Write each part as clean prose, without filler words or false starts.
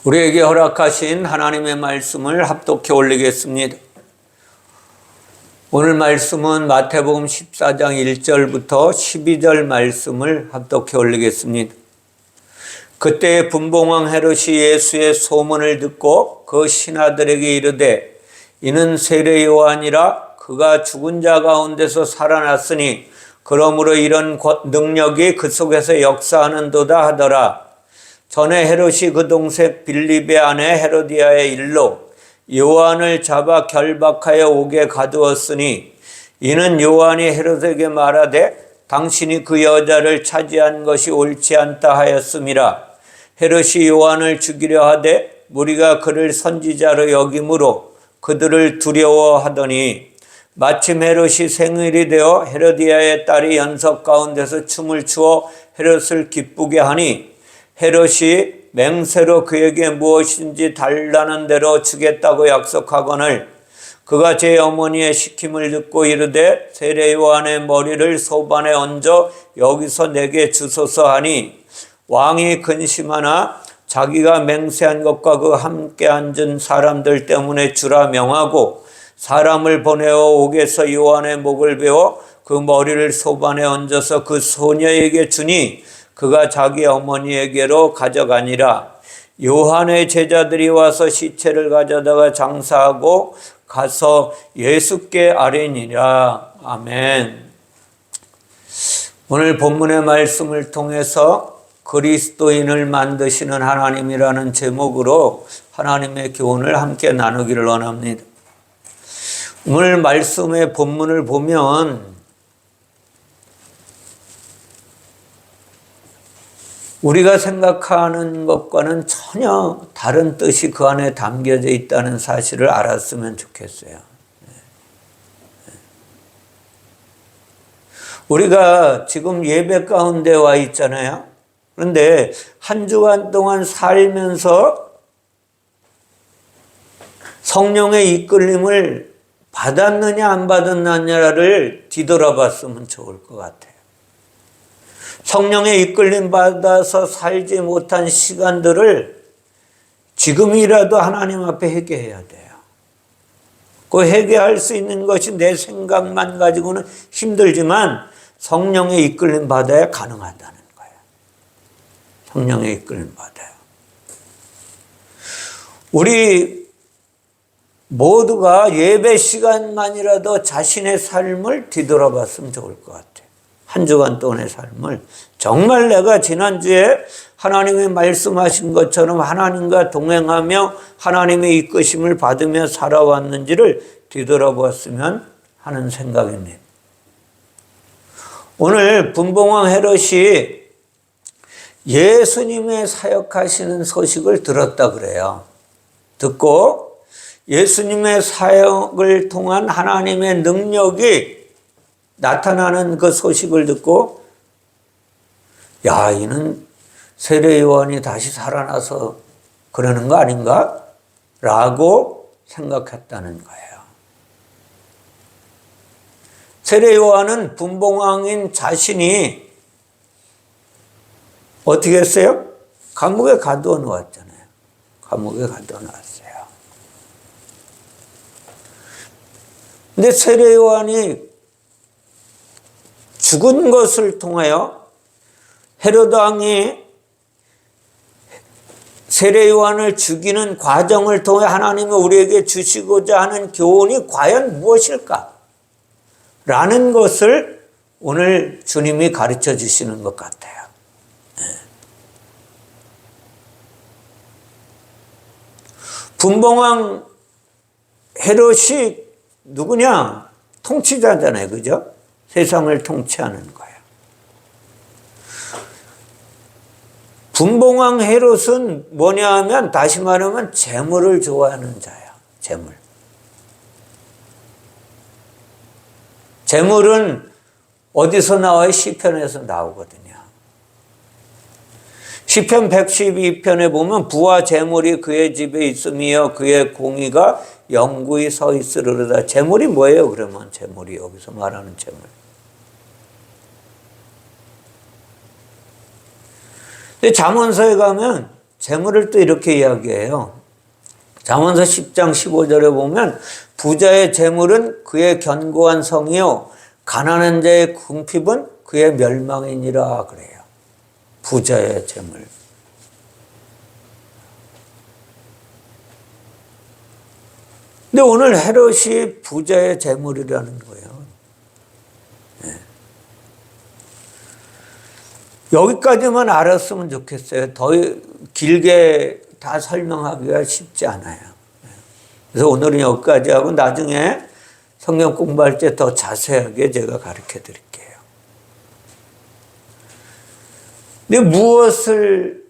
우리에게 허락하신 하나님의 말씀을 합독해 올리겠습니다. 오늘 말씀은 마태복음 14장 1절부터 12절 말씀을 합독해 올리겠습니다. 그때 분봉왕 헤롯이 예수의 소문을 듣고 그 신하들에게 이르되 이는 세례 요한이라 그가 죽은 자 가운데서 살아났으니 그러므로 이런 능력이 그 속에서 역사하는도다 하더라. 전에 헤롯이 그 동생 빌립의 아내 헤로디아의 일로 요한을 잡아 결박하여 옥에 가두었으니 이는 요한이 헤롯에게 말하되 당신이 그 여자를 차지한 것이 옳지 않다 하였음이라. 헤롯이 요한을 죽이려 하되 무리가 그를 선지자로 여김으로 그들을 두려워하더니 마침 헤롯이 생일이 되어 헤로디아의 딸이 연석 가운데서 춤을 추어 헤롯을 기쁘게 하니 헤롯이 맹세로 그에게 무엇인지 달라는 대로 주겠다고 약속하거늘 그가 제 어머니의 시킴을 듣고 이르되 세례 요한의 머리를 소반에 얹어 여기서 내게 주소서 하니 왕이 근심하나 자기가 맹세한 것과 그 함께 앉은 사람들 때문에 주라 명하고 사람을 보내어 옥에서 요한의 목을 베어 그 머리를 소반에 얹어서 그 소녀에게 주니 그가 자기 어머니에게로 가져가니라. 요한의 제자들이 와서 시체를 가져다가 장사하고 가서 예수께 아뢰니라. 아멘. 오늘 본문의 말씀을 통해서 그리스도인을 만드시는 하나님이라는 제목으로 하나님의 교훈을 함께 나누기를 원합니다. 오늘 말씀의 본문을 보면 우리가 생각하는 것과는 전혀 다른 뜻이 그 안에 담겨져 있다는 사실을 알았으면 좋겠어요. 우리가 지금 예배 가운데 와 있잖아요. 그런데 한 주간 동안 살면서 성령의 이끌림을 받았느냐 안 받았느냐를 뒤돌아봤으면 좋을 것 같아요. 성령의 이끌림 받아서 살지 못한 시간들을 지금이라도 하나님 앞에 회개해야 돼요. 그 회개할 수 있는 것이 내 생각만 가지고는 힘들지만 성령의 이끌림 받아야 가능하다는 거예요. 성령의 이끌림 받아요. 우리 모두가 예배 시간만이라도 자신의 삶을 뒤돌아봤으면 좋을 것 같아요. 한 주간 동안의 삶을 정말 내가 지난주에 하나님이 말씀하신 것처럼 하나님과 동행하며 하나님의 이끄심을 받으며 살아왔는지를 뒤돌아보았으면 하는 생각입니다. 오늘 분봉왕 헤롯이 예수님의 사역하시는 소식을 들었다 그래요. 듣고 예수님의 사역을 통한 하나님의 능력이 나타나는 그 소식을 듣고 야, 이는 세례 요한이 다시 살아나서 그러는 거 아닌가? 라고 생각했다는 거예요. 세례 요한은 분봉왕인 자신이 어떻게 했어요? 감옥에 가두어 놓았잖아요. 감옥에 가두어 놨어요. 근데 세례 요한이 죽은 것을 통하여 헤롯 왕이 세례 요한을 죽이는 과정을 통해 하나님이 우리에게 주시고자 하는 교훈이 과연 무엇일까? 라는 것을 오늘 주님이 가르쳐 주시는 것 같아요. 분봉왕 헤롯이 누구냐? 통치자잖아요. 그죠? 세상을 통치하는 거예요. 분봉왕 헤롯은 뭐냐 하면 다시 말하면 재물을 좋아하는 자예요. 재물. 재물은 어디서 나와요? 시편에서 나오거든요. 시편 112편에 보면 부와 재물이 그의 집에 있으며 그의 공의가 영구히 서 있으리로다. 재물이 뭐예요? 그러면 재물이 여기서 말하는 재물. 근데 잠언서에 가면 재물을 또 이렇게 이야기해요. 잠언서 10장 15절에 보면 부자의 재물은 그의 견고한 성이요 가난한 자의 궁핍은 그의 멸망이니라 그래요. 부자의 재물. 근데 오늘 헤롯이 부자의 재물이라는 거예요. 네. 여기까지만 알았으면 좋겠어요. 더 길게 다 설명하기가 쉽지 않아요. 그래서 오늘은 여기까지 하고 나중에 성경 공부할 때 더 자세하게 제가 가르쳐 드릴게요. 근데 무엇을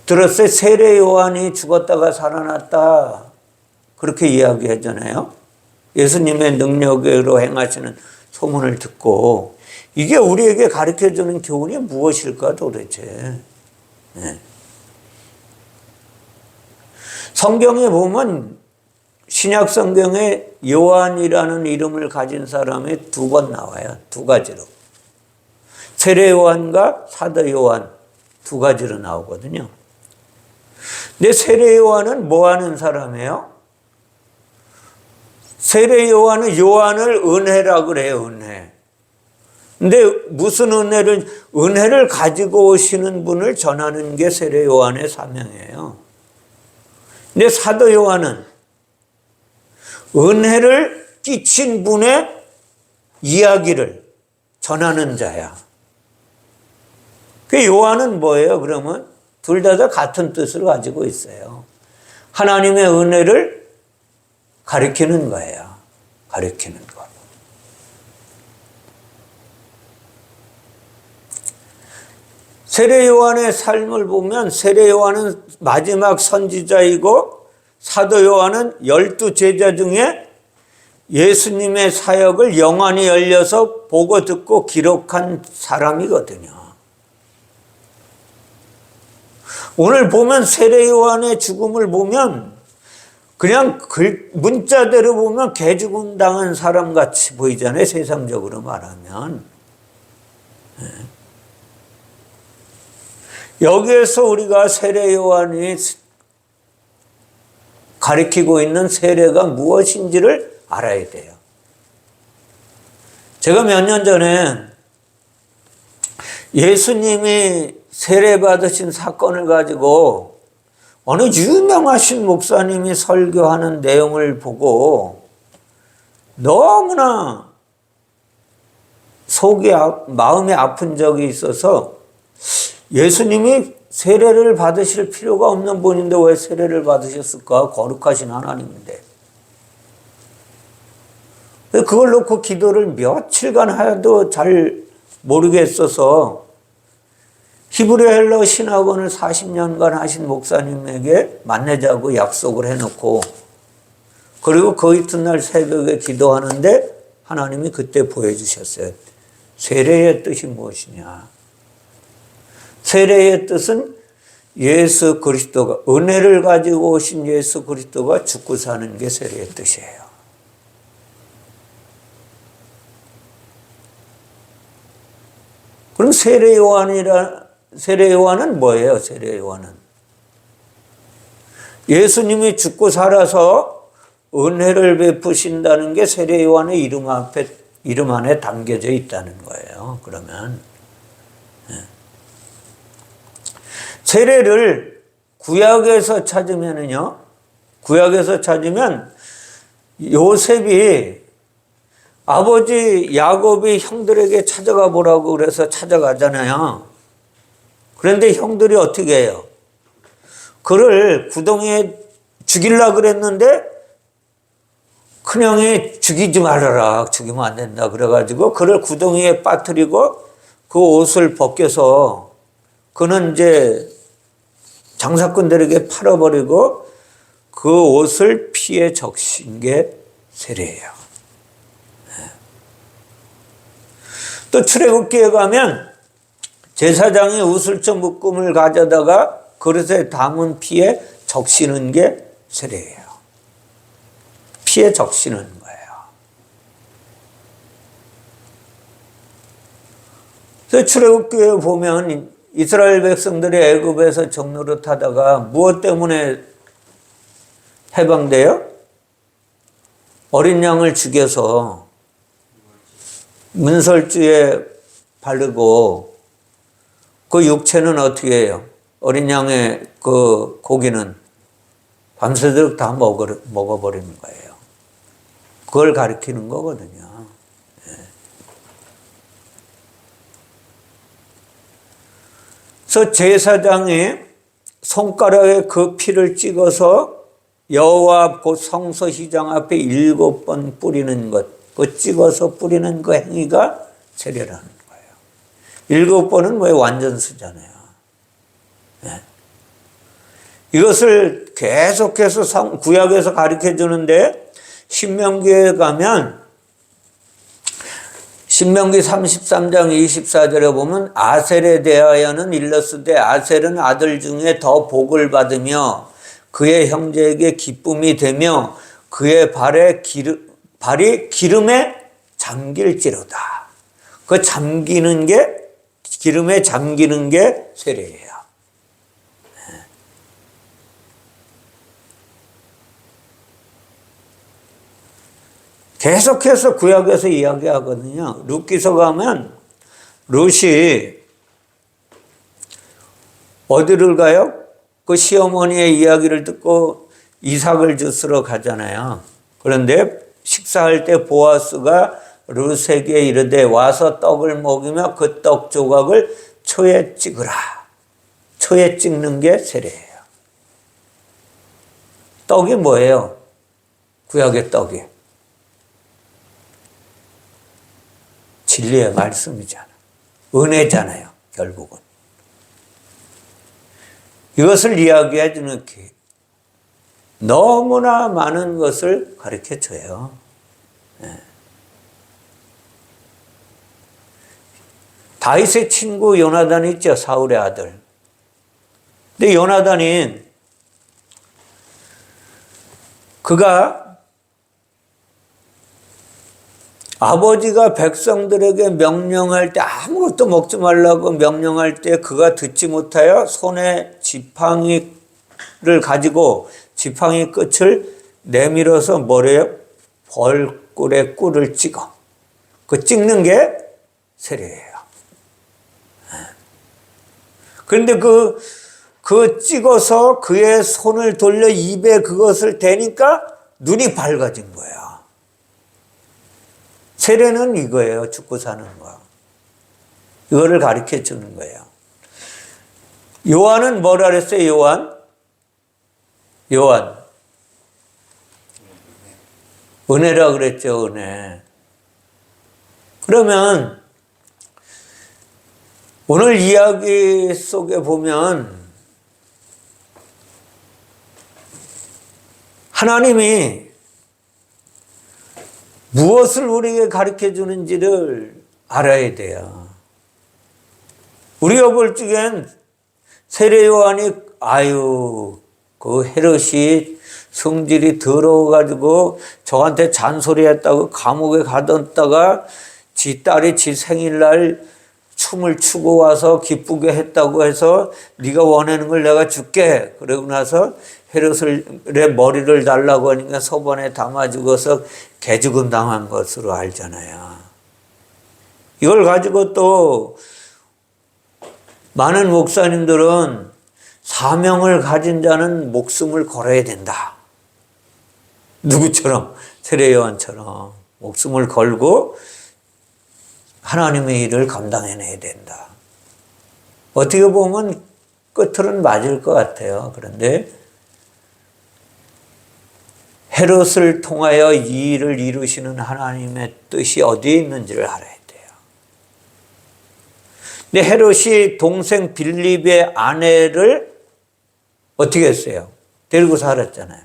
들었어요? 세례 요한이 죽었다가 살아났다. 그렇게 이야기하잖아요. 예수님의 능력으로 행하시는 소문을 듣고 이게 우리에게 가르쳐주는 교훈이 무엇일까 도대체. 네. 성경에 보면 신약 성경에 요한이라는 이름을 가진 사람이 2번 나와요. 2가지로. 세례 요한과 사도 요한 2가지로 나오거든요. 근데 세례 요한은 뭐 하는 사람이에요? 세례 요한은 요한을 은혜라고 그래요. 은혜. 근데 무슨 은혜를 가지고 오시는 분을 전하는 게 세례 요한의 사명이에요. 근데 사도 요한은 은혜를 끼친 분의 이야기를 전하는 자야. 그 요한은 뭐예요? 그러면 둘 다 같은 뜻을 가지고 있어요. 하나님의 은혜를 가리키는 거예요. 가리키는 거. 세례 요한의 삶을 보면 세례 요한은 마지막 선지자이고 사도 요한은 12제자 중에 예수님의 사역을 영안이 열려서 보고 듣고 기록한 사람이거든요. 오늘 보면 세례 요한의 죽음을 보면 그냥 문자대로 보면 개죽음 당한 사람 같이 보이잖아요. 세상적으로 말하면. 여기에서 우리가 세례 요한이 가리키고 있는 세례가 무엇인지를 알아야 돼요. 제가 몇 년 전에 예수님이 세례 받으신 사건을 가지고 어느 유명하신 목사님이 설교하는 내용을 보고 너무나 마음이 아픈 적이 있어서 예수님이 세례를 받으실 필요가 없는 분인데 왜 세례를 받으셨을까? 거룩하신 하나님인데. 그걸 놓고 기도를 며칠간 하여도 잘 모르겠어서 히브리 헬러 신학원을 40년간 하신 목사님에게 만나자고 약속을 해놓고 그리고 그 이튿날 새벽에 기도하는데 하나님이 그때 보여주셨어요. 세례의 뜻이 무엇이냐. 세례의 뜻은 예수 그리스도가 은혜를 가지고 오신 예수 그리스도가 죽고 사는 게 세례의 뜻이에요. 그럼 세례 요한은 뭐예요? 세례 요한은 예수님이 죽고 살아서 은혜를 베푸신다는 게 세례 요한의 이름 안에 담겨져 있다는 거예요. 그러면 세례를 구약에서 찾으면 요셉이 아버지 야곱이 형들에게 찾아가 보라고 그래서 찾아가잖아요. 그런데 형들이 어떻게 해요? 그를 구덩이에 죽이려고 그랬는데 큰형이 죽이지 말아라. 죽이면 안 된다. 그래가지고 그를 구덩이에 빠뜨리고 그 옷을 벗겨서 그는 이제 장사꾼들에게 팔아버리고 그 옷을 피에 적신 게 세례예요. 또 출애굽기에 가면 제사장이 우슬처 묶음을 가져다가 그릇에 담은 피에 적시는 게 세례예요. 피에 적시는 거예요. 그래서 출애굽기에 보면 이스라엘 백성들이 애굽에서 적노릇하다가 무엇 때문에 해방돼요? 어린 양을 죽여서 문설주에 바르고 그 육체는 어떻게 해요? 어린 양의 그 고기는 밤새도록 다 먹어버리는 거예요. 그걸 가리키는 거거든요. 그래서 제사장이 손가락에 그 피를 찍어서 여호와 곧 성소시장 앞에 7번 뿌리는 것, 그 찍어서 뿌리는 그 행위가 세례라는 거예요. 7번은 왜 완전수잖아요. 네. 이것을 계속해서 구약에서 가르쳐 주는데 신명기에 가면 신명기 33장 24절에 보면 아셀에 대하여는 일렀으되 아셀은 아들 중에 더 복을 받으며 그의 형제에게 기쁨이 되며 그의 발이 기름에 잠길지로다. 그 잠기는 게 기름에 잠기는 게 세례예요. 계속해서 구약에서 이야기하거든요. 룻기서 가면 룻이 어디를 가요? 그 시어머니의 이야기를 듣고 이삭을 주스러 가잖아요. 그런데 식사할 때 보아스가 룻에게 이르되 와서 떡을 먹이며 그 떡 조각을 초에 찍으라. 초에 찍는 게 세례예요. 떡이 뭐예요? 구약의 떡이. 진리의 말씀이잖아요. 은혜잖아요. 결국은. 이것을 이야기해 주는 게 너무나 많은 것을 가르쳐 줘요. 다윗의 친구 요나단이 있죠. 사울의 아들. 근데 요나단이 그가 아버지가 백성들에게 명령할 때 아무것도 먹지 말라고 명령할 때 그가 듣지 못하여 손에 지팡이를 가지고 지팡이 끝을 내밀어서 뭐래요? 벌꿀에 꿀을 찍어. 그 찍는 게 세례예요. 그런데 그 찍어서 그의 손을 돌려 입에 그것을 대니까 눈이 밝아진 거야. 세례는 이거예요. 죽고 사는 거. 이거를 가르쳐 주는 거예요. 요한은 뭐라 그랬어요? 요한. 은혜라 그랬죠. 은혜. 그러면 오늘 이야기 속에 보면 하나님이 무엇을 우리에게 가르쳐 주는지를 알아야 돼요. 우리가 볼 적엔 세례 요한이 그 헤롯이 성질이 더러워가지고 저한테 잔소리했다고 감옥에 가뒀다가 지 딸이 지 생일날 춤을 추고 와서 기쁘게 했다고 해서 네가 원하는 걸 내가 줄게. 그러고 나서 헤롯의 머리를 달라고 하니까 소반에 담아 죽어서 개죽음 당한 것으로 알잖아요. 이걸 가지고 또 많은 목사님들은 사명을 가진 자는 목숨을 걸어야 된다. 누구처럼? 세례 요한처럼 목숨을 걸고 하나님의 일을 감당해내야 된다. 어떻게 보면 끝으로는 맞을 것 같아요. 그런데 헤롯을 통하여 이 일을 이루시는 하나님의 뜻이 어디에 있는지를 알아야 돼요. 근데 헤롯이 동생 빌립의 아내를 어떻게 했어요? 데리고 살았잖아요.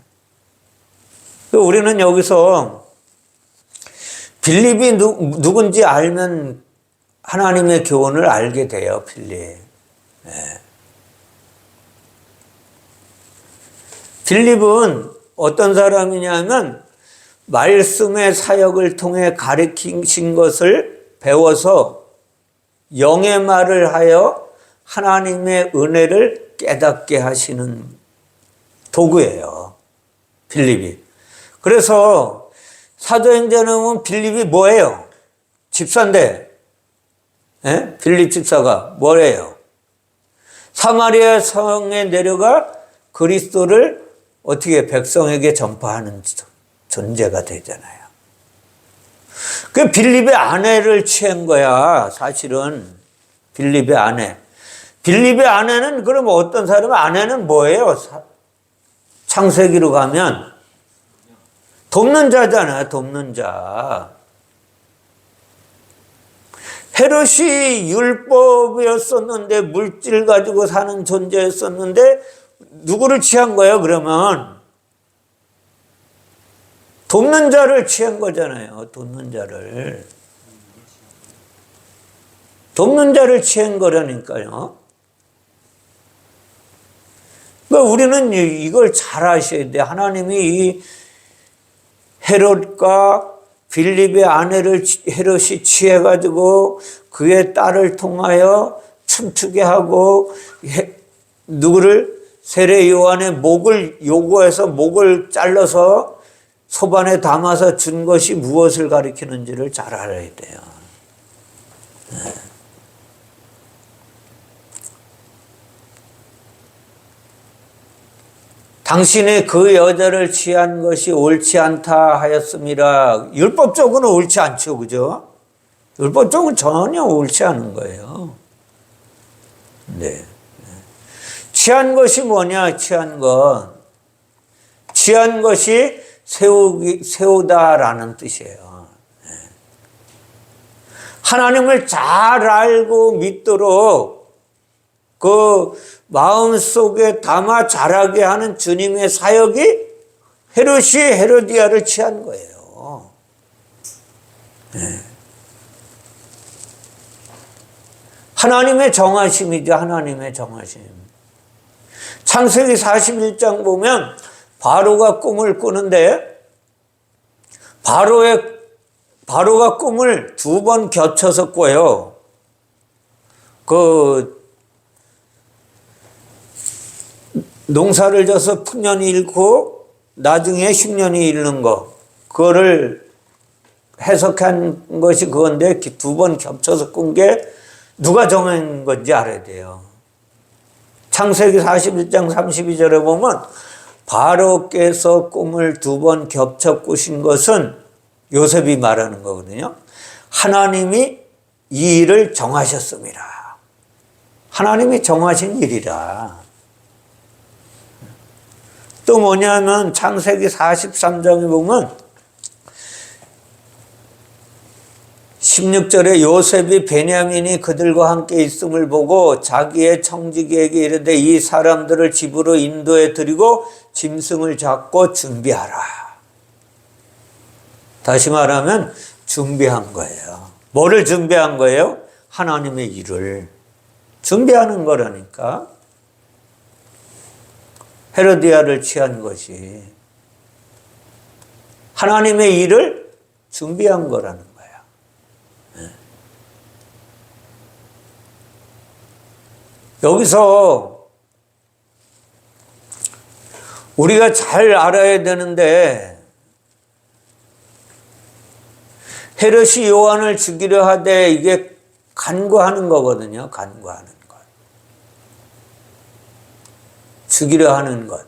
우리는 여기서 빌립이 누군지 알면 하나님의 교훈을 알게 돼요. 빌립. 네. 빌립은 어떤 사람이냐면 말씀의 사역을 통해 가르치신 것을 배워서 영의 말을 하여 하나님의 은혜를 깨닫게 하시는 도구예요. 빌립이. 그래서 사도행전에 보면 빌립이 뭐예요? 집사인데, 예? 빌립 집사가 뭐래요? 사마리아 성에 내려가 그리스도를 어떻게 백성에게 전파하는 존재가 되잖아요. 그 빌립의 아내를 취한 거야, 사실은. 빌립의 아내. 빌립의 아내는 그럼 어떤 사람? 아내는 뭐예요? 창세기로 가면 돕는 자잖아요. 돕는 자. 헤롯이 율법이었었는데 물질 가지고 사는 존재였었는데 누구를 취한 거예요? 그러면 돕는 자를 취한 거잖아요. 돕는 자를. 돕는 자를 취한 거라니까요. 그러니까 우리는 이걸 잘 아셔야 돼. 하나님이 이 헤롯과 빌립의 아내를 헤롯이 취해가지고 그의 딸을 통하여 춤추게 하고 누구를 세례 요한의 목을 요구해서 목을 잘라서 소반에 담아서 준 것이 무엇을 가리키는지를 잘 알아야 돼요. 당신이 그 여자를 취한 것이 옳지 않다 하였습니다. 율법적으로는 옳지 않죠, 그죠? 율법적으로는 전혀 옳지 않은 거예요. 네. 취한 것이 뭐냐, 취한 것. 취한 것이 세우다라는 뜻이에요. 하나님을 잘 알고 믿도록 그 마음속에 담아 자라게 하는 주님의 사역이 헤롯이 헤로디아를 취한 거예요. 네. 하나님의 정하심이죠. 하나님의 정하심. 창세기 41장 보면 바로가 꿈을 꾸는데 바로가 꿈을 2번 겹쳐서 꿔요. 농사를 져서 풍년이 잃고 나중에 흉년이 잃는 거, 그거를 해석한 것이 그건데 2번 겹쳐서 꾼 게 누가 정한 건지 알아야 돼요. 창세기 41장 32절에 보면 바로께서 꿈을 2번 겹쳐 꾸신 것은 요셉이 말하는 거거든요. 하나님이 이 일을 정하셨습니다. 하나님이 정하신 일이라. 또 뭐냐면 창세기 43장에 보면 16절에 요셉이 베냐민이 그들과 함께 있음을 보고 자기의 청지기에게 이르되 이 사람들을 집으로 인도해 드리고 짐승을 잡고 준비하라. 다시 말하면 준비한 거예요. 뭐를 준비한 거예요? 하나님의 일을 준비하는 거라니까. 헤로디아를 취한 것이 하나님의 일을 준비한 거라는 거예요. 여기서 우리가 잘 알아야 되는데 헤롯이 요한을 죽이려 하되 이게 간구하는 거거든요. 간구하는 것. 죽이려 하는 것.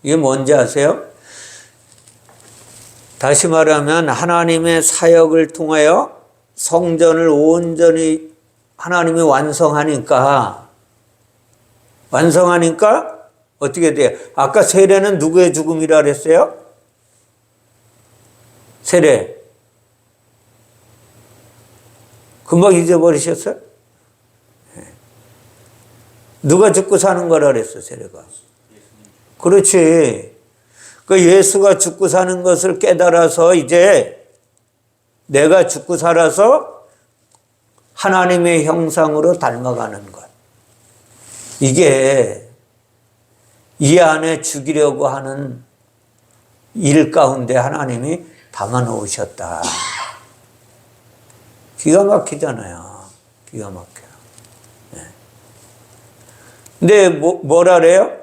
이게 뭔지 아세요? 다시 말하면 하나님의 사역을 통하여 성전을 온전히 하나님이 완성하니까 어떻게 돼요? 아까 세례는 누구의 죽음이라 그랬어요? 세례. 금방 잊어버리셨어요? 누가 죽고 사는 거라 그랬어, 세례가? 그렇지. 그 예수가 죽고 사는 것을 깨달아서 이제 내가 죽고 살아서 하나님의 형상으로 닮아가는 것. 이게 이 안에 죽이려고 하는 일 가운데 하나님이 담아 놓으셨다. 기가 막히잖아요. 기가 막혀요. 네. 근데 뭐라 그래요?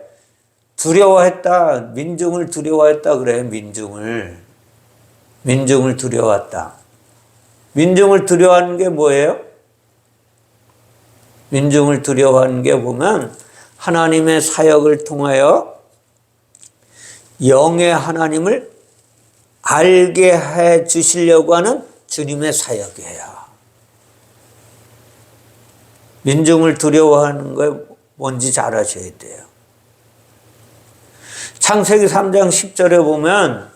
두려워했다. 민중을 두려워했다 그래. 민중을 두려워했다. 민중을 두려워하는 게 뭐예요? 민중을 두려워하는 게 보면 하나님의 사역을 통하여 영의 하나님을 알게 해 주시려고 하는 주님의 사역이에요. 민중을 두려워하는 거 뭔지 잘 아셔야 돼요. 창세기 3장 10절에 보면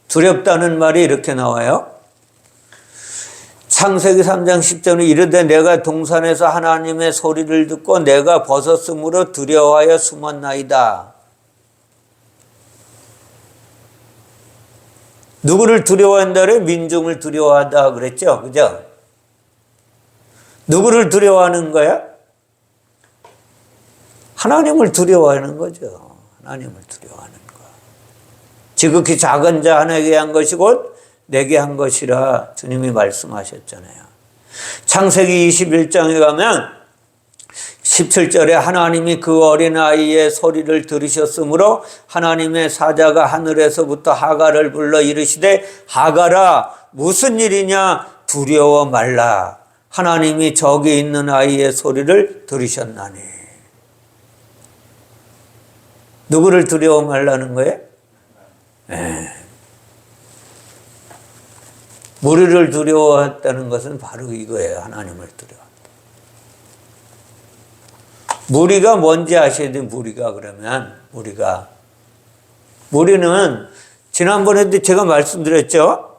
두렵다는 말이 이렇게 나와요. 창세기 3장 10절에 이르되 내가 동산에서 하나님의 소리를 듣고 내가 벗었으므로 두려워하여 숨었나이다. 누구를 두려워한다래? 민중을 두려워하다 그랬죠? 그죠? 누구를 두려워하는 거야? 하나님을 두려워하는 거죠. 하나님을 두려워하는 거. 지극히 작은 자 하나에게 한 것이 곧 내게 한 것이라 주님이 말씀하셨잖아요. 창세기 21장에 가면 17절에 하나님이 그 어린아이의 소리를 들으셨으므로 하나님의 사자가 하늘에서부터 하갈을 불러 이르시되 하갈아 무슨 일이냐 두려워 말라. 하나님이 저기 있는 아이의 소리를 들으셨나니. 누구를 두려워 말라는 거예요? 무리를 두려워했다는 것은 바로 이거예요. 하나님을 두려워한다. 무리가 뭔지 아셔야 돼요. 무리가 그러면 무리는 지난번에도 제가 말씀드렸죠.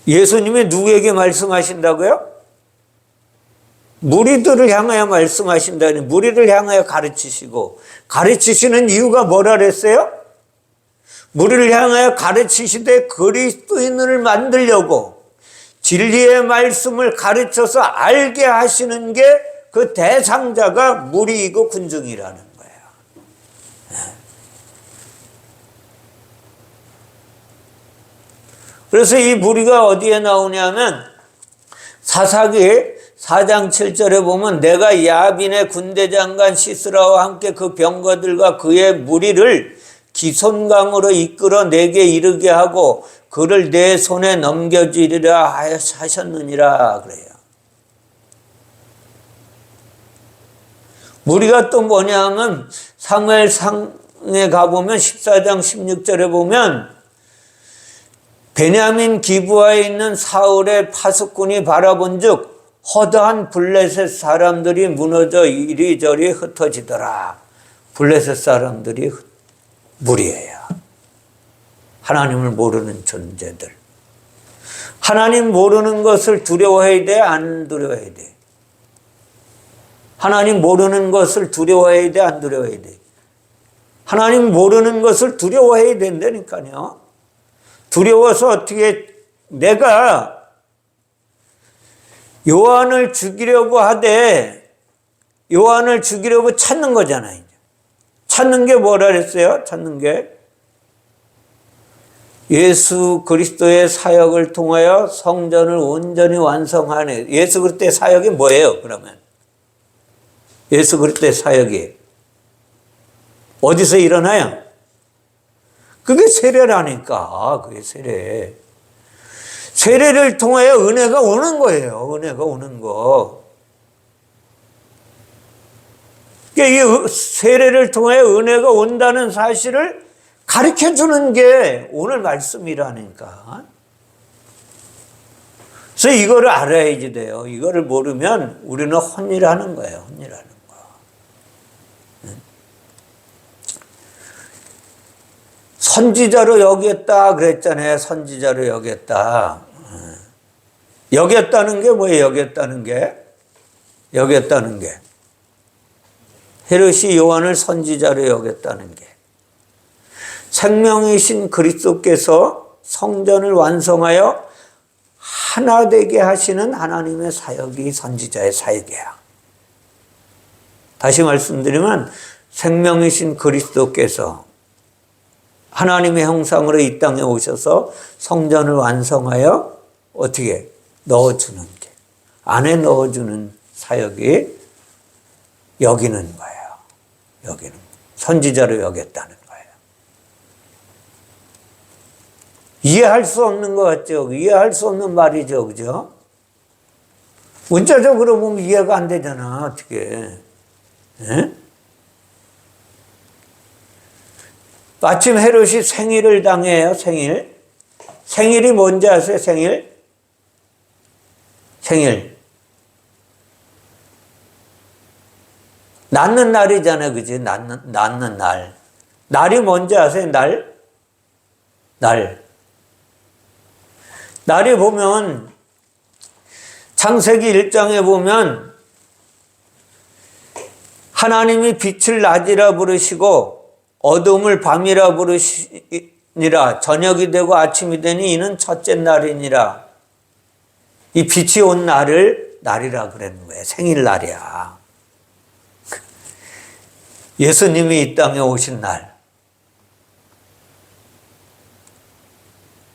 예수님이 누구에게 말씀하신다고요? 무리들을 향하여 말씀하신다니. 무리를 향하여 가르치시는 이유가 뭐라 그랬어요? 무리를 향하여 가르치시되 그리스도인을 만들려고 진리의 말씀을 가르쳐서 알게 하시는 게 그 대상자가 무리이고 군중이라는 거예요. 그래서 이 무리가 어디에 나오냐면 사사기 4장 7절에 보면 내가 야빈의 군대장관 시스라와 함께 그 병거들과 그의 무리를 기손강으로 이끌어 내게 이르게 하고 그를 내 손에 넘겨주리라 하셨느니라 그래요. 무리가 또 뭐냐 하면 사무엘상에 가보면 14장 16절에 보면 베냐민 기브아에 있는 사울의 파수꾼이 바라본 즉 허다한 블레셋 사람들이 무너져 이리저리 흩어지더라. 블레셋 사람들이 무리예요. 하나님을 모르는 존재들. 하나님 모르는 것을 두려워해야 돼? 안 두려워해야 돼? 하나님 모르는 것을 두려워해야 돼? 안 두려워해야 돼? 하나님 모르는 것을 두려워해야 된다니까요. 두려워서 어떻게 내가 요한을 죽이려고 하되 요한을 죽이려고 찾는 거잖아요. 찾는 게 뭐라 그랬어요? 찾는 게 예수 그리스도의 사역을 통하여 성전을 온전히 완성하네. 예수 그리스도의 사역이 뭐예요? 그러면 예수 그리스도의 사역이 어디서 일어나요? 그게 세례라니까. 그게 세례. 세례를 통하여 은혜가 오는 거예요. 은혜가 오는 거. 그러니까 이 세례를 통하여 은혜가 온다는 사실을 가르쳐 주는 게 오늘 말씀이라니까. 그래서 이거를 알아야지 돼요. 이거를 모르면 우리는 혼일하는 거예요. 혼일하는 거. 선지자로 여겼다 그랬잖아요. 선지자로 여겼다. 여겼다는 게 뭐예요? 여겼다는 게 헤롯이 요한을 선지자로 여겼다는 게 생명이신 그리스도께서 성전을 완성하여 하나 되게 하시는 하나님의 사역이 선지자의 사역이야. 다시 말씀드리면 생명이신 그리스도께서 하나님의 형상으로 이 땅에 오셔서 성전을 완성하여 어떻게 넣어주는 게 안에 넣어주는 사역이 여기는 거예요. 여기는 선지자로 여겼다는 거예요. 이해할 수 없는 것 같죠? 이해할 수 없는 말이죠. 그죠? 문자적으로 보면 이해가 안 되잖아. 어떻게. 예? 마침 헤롯이 생일을 당해요. 생일. 생일이 뭔지 아세요? 생일. 낳는 날이잖아요. 그지? 낳는 날. 날이 뭔지 아세요? 날이 보면 창세기 1장에 보면 하나님이 빛을 낮이라 부르시고 어둠을 밤이라 부르시니라. 저녁이 되고 아침이 되니 이는 첫째 날이니라. 이 빛이 온 날을 날이라 그랬는 거예요. 생일날이야. 예수님이 이 땅에 오신 날.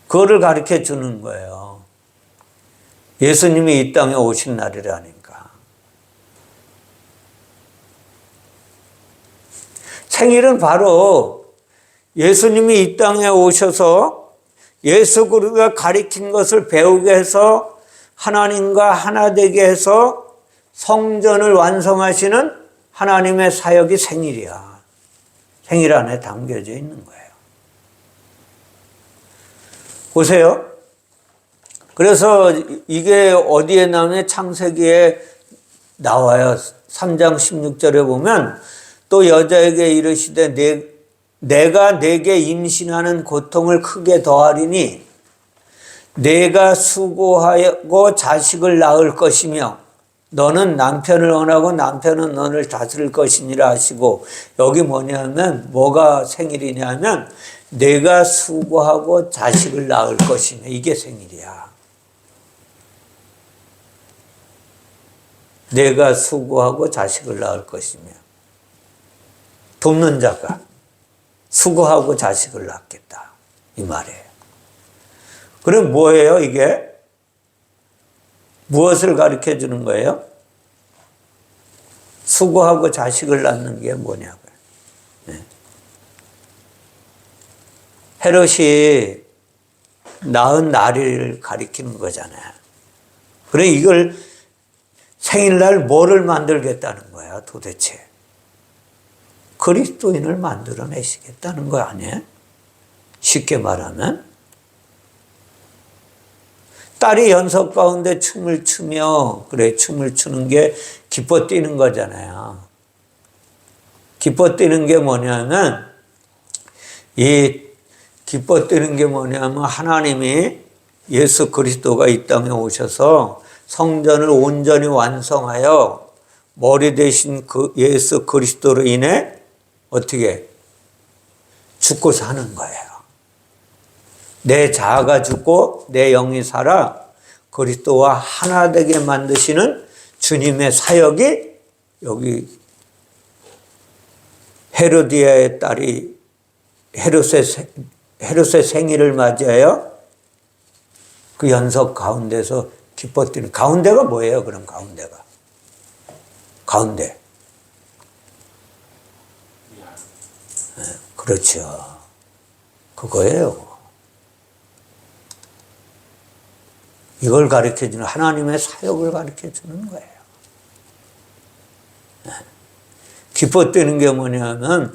그거를 가르쳐 주는 거예요. 예수님이 이 땅에 오신 날이라니까. 생일은 바로 예수님이 이 땅에 오셔서 예수 그리스도가 가르친 것을 배우게 해서 하나님과 하나 되게 해서 성전을 완성하시는 하나님의 사역이 생일이야. 생일 안에 담겨져 있는 거예요. 보세요. 그래서 이게 어디에 나오면 창세기에 나와요. 3장 16절에 보면 또 여자에게 이르시되 내가 내게 임신하는 고통을 크게 더하리니 내가 수고하고 자식을 낳을 것이며 너는 남편을 원하고 남편은 너를 다스릴 것이니라 하시고, 여기 뭐냐면 뭐가 생일이냐면 내가 수고하고 자식을 낳을 것이며, 이게 생일이야. 내가 수고하고 자식을 낳을 것이며, 돕는 자가 수고하고 자식을 낳겠다 이 말이에요. 그럼 뭐예요 이게? 무엇을 가르쳐 주는 거예요? 수고하고 자식을 낳는 게 뭐냐고요. 네. 헤롯이 낳은 날을 가리키는 거잖아요. 그래 이걸 생일날 뭐를 만들겠다는 거야 도대체? 그리스도인을 만들어내시겠다는 거 아니에요? 쉽게 말하면 딸이 연석 가운데 춤을 추며, 그래 춤을 추는 게 기뻐 뛰는 거잖아요. 기뻐 뛰는 게 뭐냐면 하나님이 예수 그리스도가 이 땅에 오셔서 성전을 온전히 완성하여 머리 대신 그 예수 그리스도로 인해 어떻게 죽고 사는 거예요. 내 자아가 죽고 내 영이 살아 그리스도와 하나 되게 만드시는 주님의 사역이, 여기 헤로디아의 딸이 헤롯의 생일을 맞이하여 그 연석 가운데서 기뻐 뛰는, 가운데가 뭐예요? 그럼 가운데. 네, 그렇죠. 그거예요. 이걸 가르쳐주는, 하나님의 사역을 가르쳐주는 거예요. 네. 기뻐 뛰는 게 뭐냐면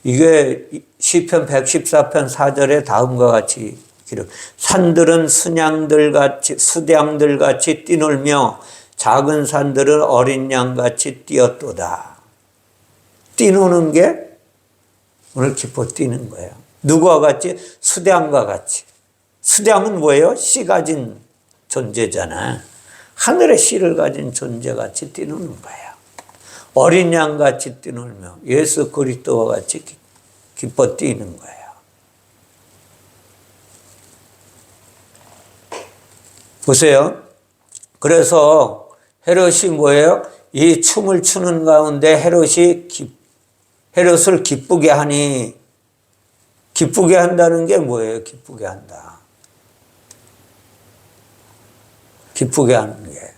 이게 시편 114편 4절에 다음과 같이 기록. 산들은 수량들 같이 뛰놀며 작은 산들은 어린 양 같이 뛰었도다. 뛰노는 게 오늘 기뻐 뛰는 거예요. 누구와 같이? 수량과 같이. 수량은 뭐예요? 씨 가진 존재잖아. 하늘의 씨를 가진 존재같이 뛰노는 거예요. 어린 양같이 뛰놀며 예수 그리스도와 같이 기뻐 뛰는 거예요. 보세요. 그래서 헤롯이 뭐예요? 이 춤을 추는 가운데 헤롯을 기쁘게 하니, 기쁘게 한다는 게 뭐예요? 기쁘게 한다. 기쁘게 하는 게.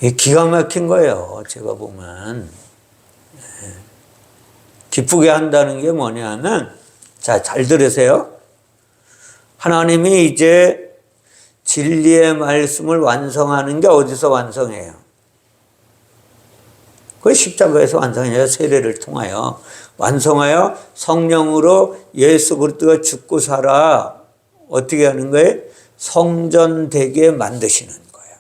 이 기가 막힌 거예요. 제가 보면. 기쁘게 한다는 게 뭐냐면, 자, 잘 들으세요. 하나님이 이제 진리의 말씀을 완성하는 게 어디서 완성해요? 그 십자가에서 완성해요. 세례를 통하여. 완성하여 성령으로 예수 그리스도가 죽고 살아 어떻게 하는 거예요? 성전되게 만드시는 거예요.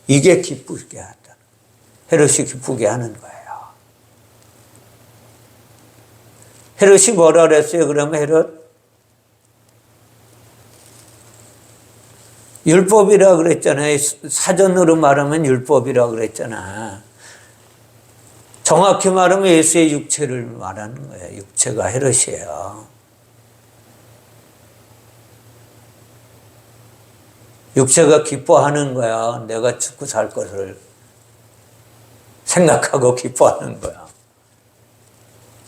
이게 기쁘게 한다. 헤롯이 기쁘게 하는 거예요. 헤롯이 뭐라 그랬어요? 그러면 헤롯? 율법이라 그랬잖아요. 사전으로 말하면 율법이라 그랬잖아. 정확히 말하면 예수의 육체를 말하는 거예요. 육체가 헤롯이에요. 육체가 기뻐하는 거야. 내가 죽고 살 것을 생각하고 기뻐하는 거야.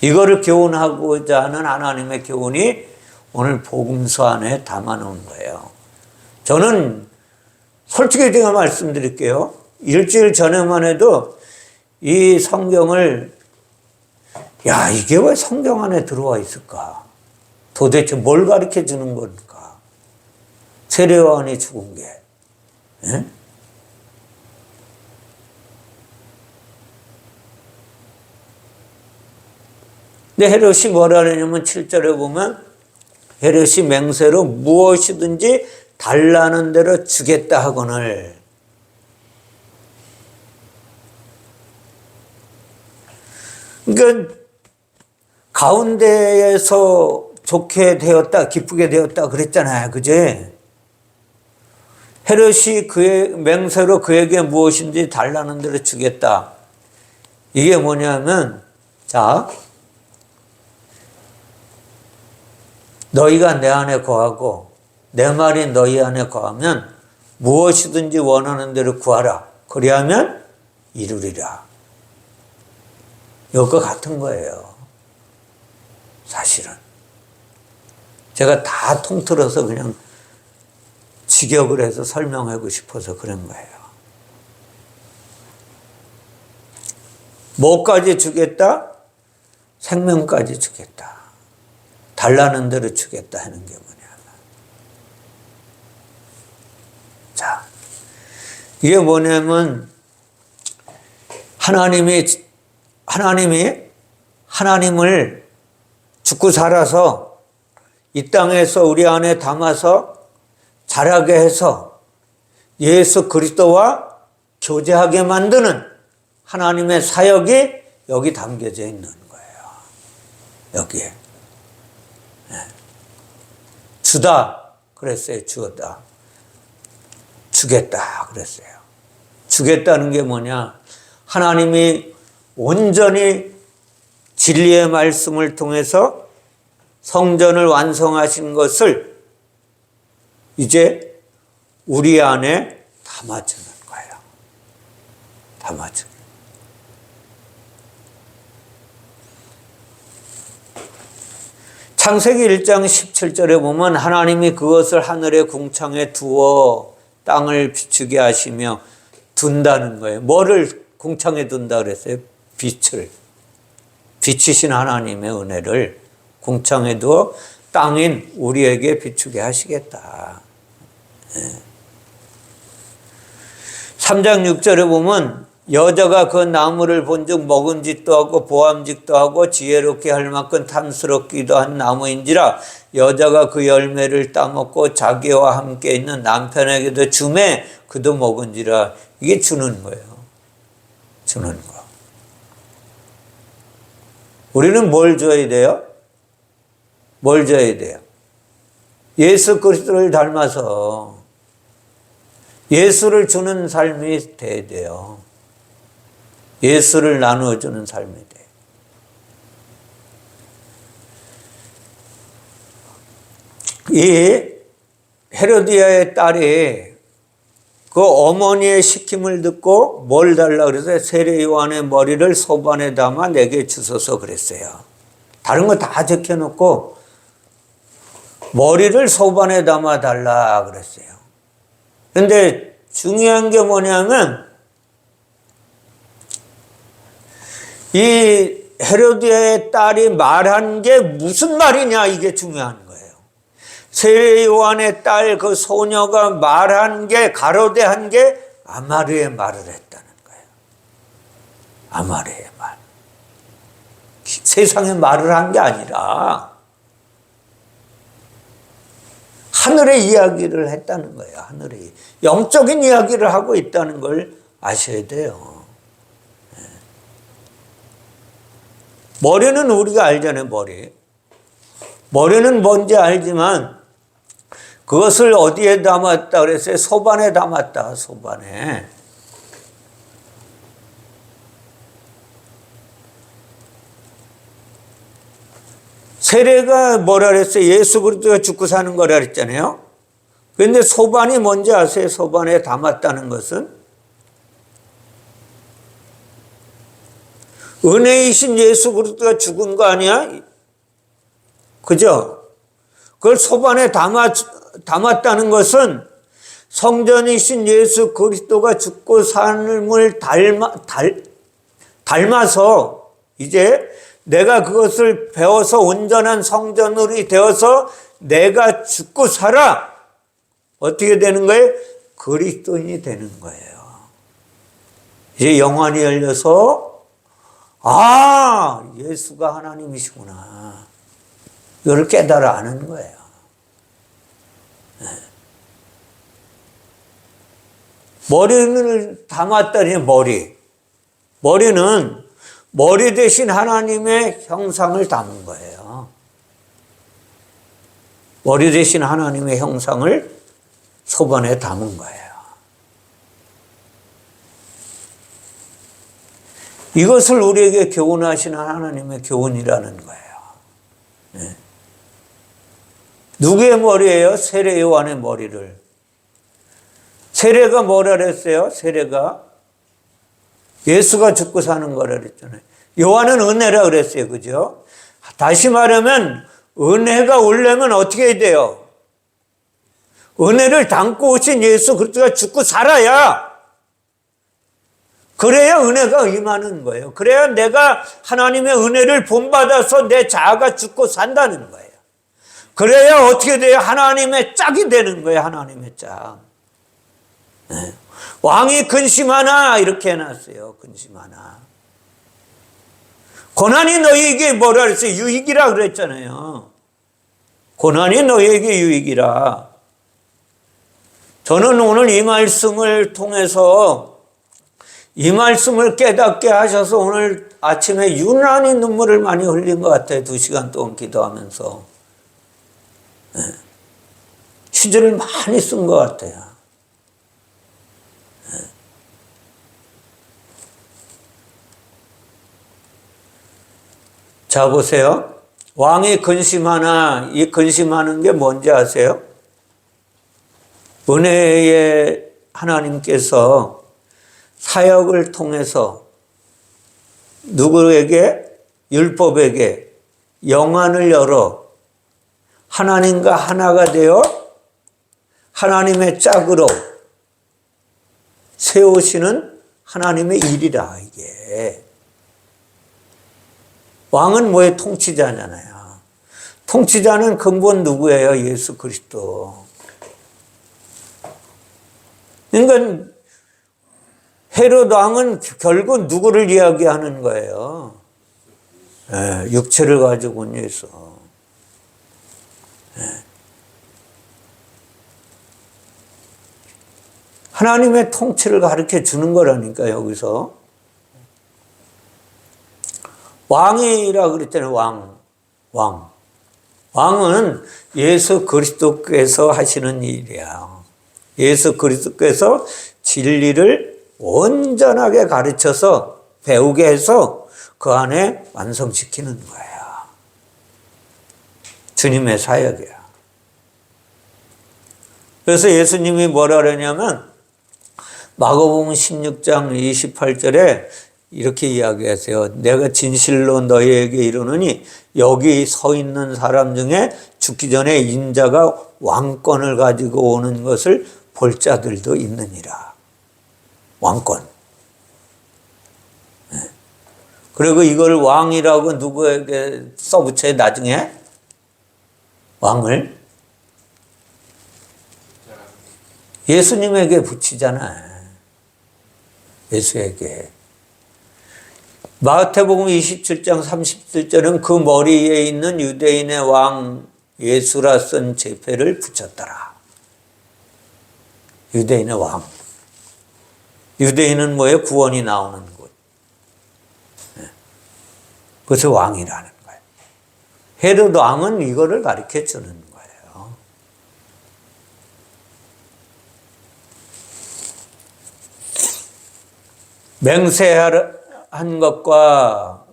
이거를 교훈하고자 하는 하나님의 교훈이 오늘 복음서 안에 담아놓은 거예요. 저는 솔직히 제가 말씀드릴게요. 일주일 전에만 해도 이 성경을 야, 이게 왜 성경 안에 들어와 있을까? 도대체 뭘 가르쳐 주는 걸까? 세례요한이 죽은 게. 예? 근데 헤롯이 뭐라 그러냐면 7절에 보면 헤롯이 맹세로 무엇이든지 달라는 대로 주겠다 하거늘. 그러니까 가운데에서 좋게 되었다, 기쁘게 되었다 그랬잖아요. 그제? 헤롯이 그의 맹세로 그에게 무엇인지 달라는 대로 주겠다. 이게 뭐냐면, 자, 너희가 내 안에 거하고 내 말이 너희 안에 거하면 무엇이든지 원하는 대로 구하라. 그리하면 이루리라. 이거 같은 거예요. 사실은. 제가 다 통틀어서 그냥 직역을 해서 설명하고 싶어서 그런 거예요. 뭐까지 주겠다? 생명까지 주겠다. 달라는 대로 주겠다 하는 게 뭐냐면. 자, 이게 뭐냐면 하나님을 죽고 살아서 이 땅에서 우리 안에 담아서 자라게 해서 예수 그리스도와 교제하게 만드는 하나님의 사역이 여기 담겨져 있는 거예요. 여기에. 주다 그랬어요. 주었다. 주겠다 그랬어요. 주겠다는 게 뭐냐? 하나님이 온전히 진리의 말씀을 통해서 성전을 완성하신 것을 이제 우리 안에 담아주는 거예요. 담아주는. 창세기 1장 17절에 보면 하나님이 그것을 하늘의 궁창에 두어 땅을 비추게 하시며 둔다는 거예요. 뭐를 궁창에 둔다 그랬어요? 빛을. 비추신 하나님의 은혜를 궁창에 두어 땅인 우리에게 비추게 하시겠다. 3장 6절에 보면 여자가 그 나무를 본즉 먹음직도 하고 보암직도 하고 지혜롭게 할 만큼 탐스럽기도 한 나무인지라 여자가 그 열매를 따먹고 자기와 함께 있는 남편에게도 주매 그도 먹은지라. 이게 주는 거예요. 주는 거. 우리는 뭘 줘야 돼요? 뭘 줘야 돼요? 예수 그리스도를 닮아서 예수를 주는 삶이 돼야 돼요. 예수를 나누어주는 삶이 돼요. 이 헤로디아의 딸이 그 어머니의 시킴을 듣고 뭘 달라 그래서 세례 요한의 머리를 소반에 담아 내게 주소서 그랬어요. 다른 거 다 적혀놓고 머리를 소반에 담아 달라 그랬어요. 그런데 중요한 게 뭐냐면 이 헤로디아의 딸이 말한 게 무슨 말이냐, 이게 중요한 거예요. 세례 요한의 딸 그 소녀가 말한 게, 가로대한 게 아마르의 말을 했다는 거예요. 아마르의 말. 세상에 말을 한 게 아니라 하늘의 이야기를 했다는 거예요. 하늘의 영적인 이야기를 하고 있다는 걸 아셔야 돼요. 머리는 우리가 알잖아요. 머리는 뭔지 알지만 그것을 어디에 담았다 그랬어요? 소반에 담았다. 소반에. 세례가 뭐라 그랬어요? 예수 그리스도가 죽고 사는 거라 그랬잖아요. 그런데 소반이 뭔지 아세요? 소반에 담았다는 것은 은혜이신 예수 그리스도가 죽은 거 아니야? 그죠? 그걸 소반에 담았다는 것은 성전이신 예수 그리스도가 죽고 삶을 닮아서 이제 내가 그것을 배워서 온전한 성전으로 되어서 내가 죽고 살아. 어떻게 되는 거예요? 그리스도인이 되는 거예요. 이제 영안이 열려서 예수가 하나님이시구나. 이걸 깨달아 아는 거예요. 머리를 담았다니, 머리는 머리 대신 하나님의 형상을 담은 거예요. 머리 대신 하나님의 형상을 소반에 담은 거예요. 이것을 우리에게 교훈하시는 하나님의 교훈이라는 거예요. 네. 누구의 머리예요? 세례 요한의 머리를. 세례가 뭐라 그랬어요? 세례가 예수가 죽고 사는 거라 그랬잖아요. 요한은 은혜라 그랬어요. 그죠? 다시 말하면 은혜가 오려면 어떻게 해야 돼요? 은혜를 담고 오신 예수 그리스도가 죽고 살아야, 그래야 은혜가 임하는 거예요. 그래야 내가 하나님의 은혜를 본받아서 내 자아가 죽고 산다는 거예요. 그래야 어떻게 돼요? 하나님의 짝이 되는 거예요. 하나님의 짝. 네. 왕이 근심하나 이렇게 해놨어요. 근심하나. 고난이 너희에게 뭐라 그랬어요? 유익이라 그랬잖아요. 고난이 너희에게 유익이라. 저는 오늘 이 말씀을 통해서 이 말씀을 깨닫게 하셔서 오늘 아침에 유난히 눈물을 많이 흘린 것 같아요. 2시간 동안 기도하면서. 시절을 많이 쓴 것 같아요. 자, 보세요. 왕이 근심하나, 이 근심하는 게 뭔지 아세요? 은혜의 하나님께서 사역을 통해서 누구에게? 율법에게 영안을 열어 하나님과 하나가 되어 하나님의 짝으로 세우시는 하나님의 일이라, 이게. 왕은 뭐의 통치자잖아요. 통치자는 근본 누구예요? 예수 그리스도. 그러니까 헤롯 왕은 결국 누구를 이야기하는 거예요? 육체를 가지고 온 예수. 하나님의 통치를 가르쳐 주는 거라니까, 여기서. 왕이라 그랬잖아요. 왕은 예수 그리스도께서 하시는 일이야. 예수 그리스도께서 진리를 온전하게 가르쳐서 배우게 해서 그 안에 완성시키는 거야. 주님의 사역이야. 그래서 예수님이 뭐라 그러냐면 마가복음 16장 28절에 이렇게 이야기하세요. 내가 진실로 너희에게 이르노니 여기 서 있는 사람 중에 죽기 전에 인자가 왕권을 가지고 오는 것을 볼 자들도 있느니라. 왕권. 그리고 이걸 왕이라고 누구에게 써붙여요, 나중에? 왕을? 예수님에게 붙이잖아. 예수에게. 마태복음 27장 37절은 그 머리에 있는 유대인의 왕 예수라 쓴 제패를 붙였더라. 유대인의 왕. 유대인은 뭐예요? 구원이 나오는 곳. 그래서 왕이라는 거예요. 헤롯 왕은 이거를 가르쳐 주는 거예요. 맹세한 것과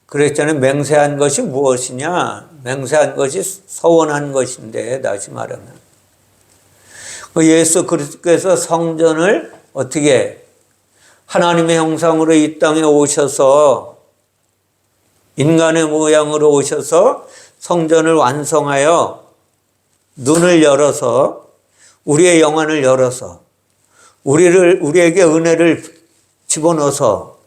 그랬잖아요. 맹세한 것이 무엇이냐? 맹세한 것이 서원한 것인데, 다시 말하면 예수 그리스도께서 성전을 어떻게 하나님의 형상으로 이 땅에 오셔서 인간의 모양으로 오셔서 성전을 완성하여 눈을 열어서 우리의 영안을 열어서 우리에게 은혜를 집어넣어서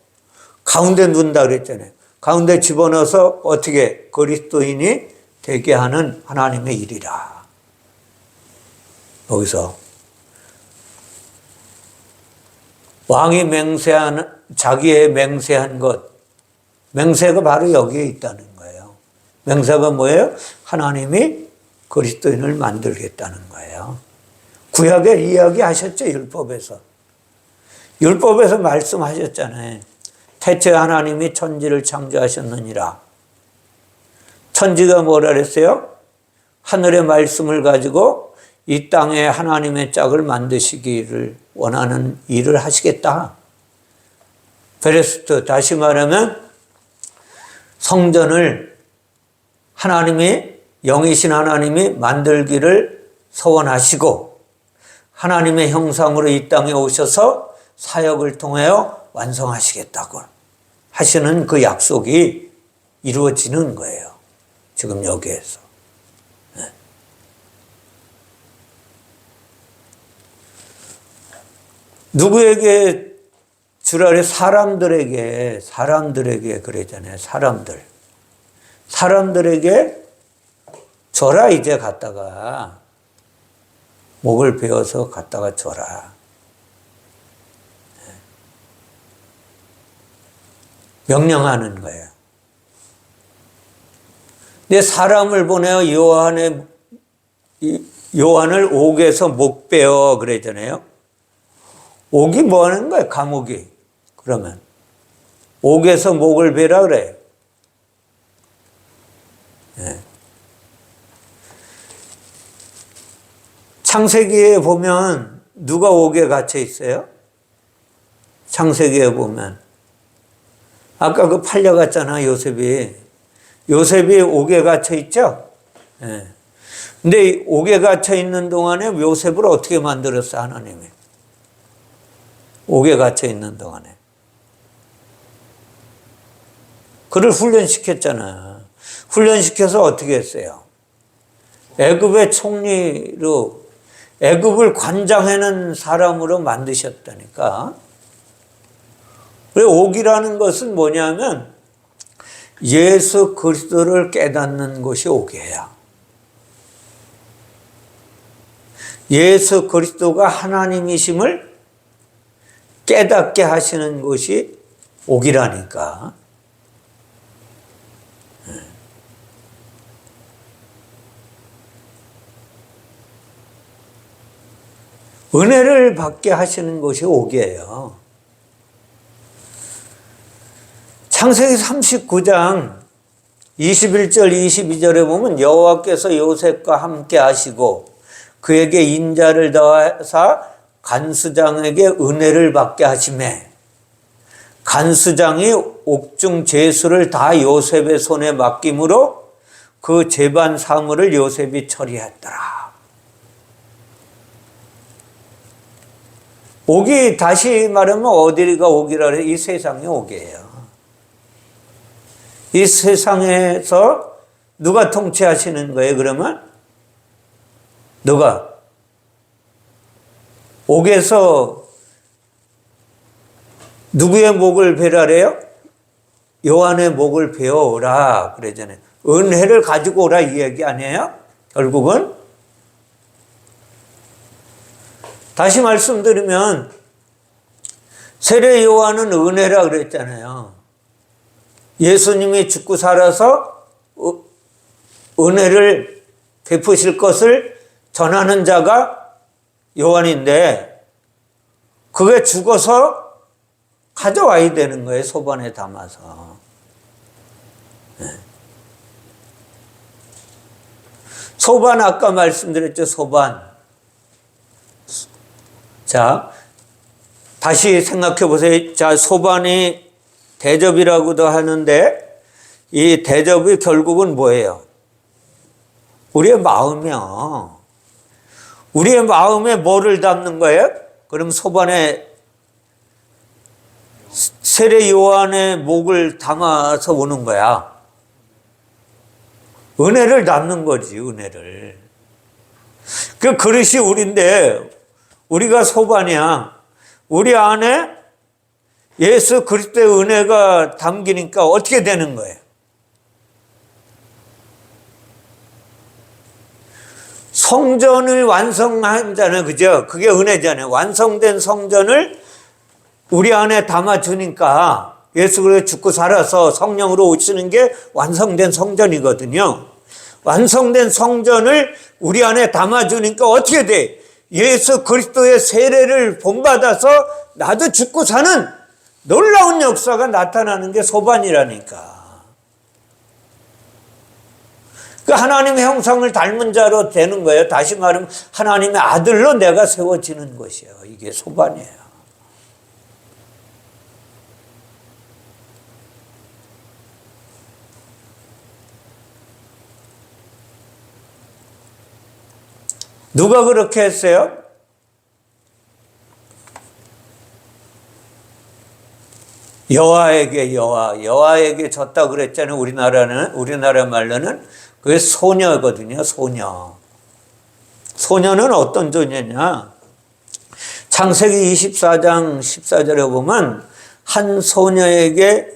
가운데 둔다 그랬잖아요. 가운데 집어넣어서 어떻게 그리스도인이 되게 하는 하나님의 일이라. 여기서 왕이 자기의 맹세한 것, 맹세가 바로 여기에 있다는 거예요. 맹세가 뭐예요? 하나님이 그리스도인을 만들겠다는 거예요. 구약에 이야기하셨죠, 율법에서. 율법에서 말씀하셨잖아요. 태초에 하나님이 천지를 창조하셨느니라. 천지가 뭐라 그랬어요? 하늘의 말씀을 가지고 이 땅에 하나님의 짝을 만드시기를 원하는 일을 하시겠다. 베레스트, 다시 말하면 성전을 영이신 하나님이 만들기를 서원하시고 하나님의 형상으로 이 땅에 오셔서 사역을 통하여 완성하시겠다고 하시는 그 약속이 이루어지는 거예요. 지금 여기에서. 누구에게 주라래? 사람들에게 그러잖아요. 사람들에게 줘라. 이제 갔다가 목을 베어서 갔다가 줘라. 명령하는 거예요. 근데 사람을 보내어 요한을 옥에서 목 베어 그러잖아요. 옥이 뭐 하는 거예요? 감옥이. 그러면 옥에서 목을 베라 그래요. 네. 창세기에 보면 누가 옥에 갇혀 있어요? 창세기에 보면 아까 그 팔려갔잖아, 요셉이. 요셉이 옥에 갇혀 있죠? 네. 근데 옥에 갇혀 있는 동안에 요셉을 어떻게 만들었어, 하나님이? 옥에 갇혀 있는 동안에. 그를 훈련시켰잖아. 훈련시켜서 어떻게 했어요? 애굽의 총리로, 애굽을 관장하는 사람으로 만드셨다니까. 옥이라는 것은 뭐냐면 예수 그리스도를 깨닫는 것이 옥이에요. 예수 그리스도가 하나님이심을 깨닫게 하시는 것이 옥이라니까. 은혜를 받게 하시는 것이 옥이에요. 창세기 39장 21절 22절에 보면 여호와께서 요셉과 함께 하시고 그에게 인자를 더하사 간수장에게 은혜를 받게 하시매 간수장이 옥중 제수를 다 요셉의 손에 맡김으로 그 제반 사물을 요셉이 처리했더라. 옥이 다시 말하면 어디가 옥이라 그래요? 이 세상의 옥이에요. 이 세상에서 누가 통치하시는 거예요, 그러면? 누가? 옥에서 누구의 목을 베라래요? 요한의 목을 베어오라 그러잖아요. 은혜를 가지고 오라 이 얘기 아니에요? 결국은 다시 말씀드리면 세례 요한은 은혜라 그랬잖아요. 예수님이 죽고 살아서 은혜를 베푸실 것을 전하는 자가 요한인데 그게 죽어서 가져와야 되는 거예요. 소반에 담아서. 소반 아까 말씀드렸죠. 소반. 자, 다시 생각해 보세요. 자, 소반이 대접이라고도 하는데 이 대접이 결국은 뭐예요? 우리의 마음이요. 우리의 마음에 뭐를 담는 거예요? 그럼 소반에 세례 요한의 목을 담아서 오는 거야. 은혜를 담는 거지, 은혜를. 그 그릇이 우리인데 우리가 소반이야. 우리 안에 예수 그리스도의 은혜가 담기니까 어떻게 되는 거예요? 성전을 완성한다는 그죠? 그게 은혜잖아요. 완성된 성전을 우리 안에 담아주니까 예수 그리스도 죽고 살아서 성령으로 오시는 게 완성된 성전이거든요. 완성된 성전을 우리 안에 담아주니까 어떻게 돼? 예수 그리스도의 세례를 본받아서 나도 죽고 사는 놀라운 역사가 나타나는 게 소반이라니까. 그 하나님의 형상을 닮은 자로 되는 거예요. 다시 말하면 하나님의 아들로 내가 세워지는 것이에요. 이게 소반이에요. 누가 그렇게 했어요? 여호와에게 졌다 그랬잖아요. 우리나라 말로는 그게 소녀거든요. 소녀. 소녀는 어떤 존재냐? 창세기 24장 14절에 보면 한 소녀에게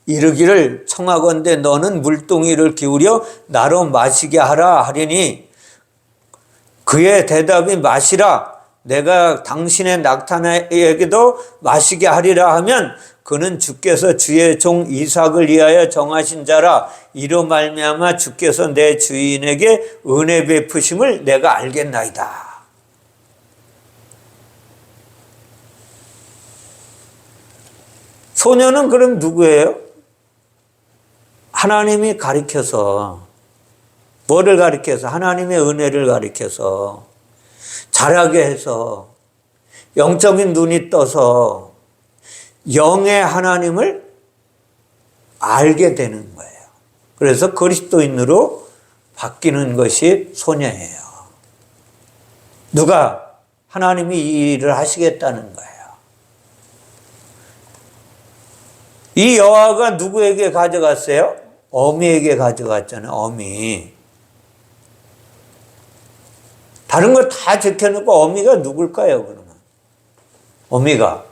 이르기를 청하건대 너는 물동이를 기울여 나로 마시게 하라 하리니 그의 대답이 마시라 내가 당신의 낙타에게도 마시게 하리라 하면 그는 주께서 주의 종 이삭을 위하여 정하신 자라 이로 말미암아 주께서 내 주인에게 은혜 베푸심을 내가 알겠나이다. 소녀는 그럼 누구예요? 하나님이 가리켜서 뭐를 가리켜서? 하나님의 은혜를 가리켜서 자라게 해서 영적인 눈이 떠서 영의 하나님을 알게 되는 거예요. 그래서 그리스도인으로 바뀌는 것이 소녀예요. 누가? 하나님이 이 일을 하시겠다는 거예요. 이 여아가 누구에게 가져갔어요? 어미에게 가져갔잖아요. 어미. 다른 거 다 지켜놓고 어미가 누굴까요, 그러면? 어미가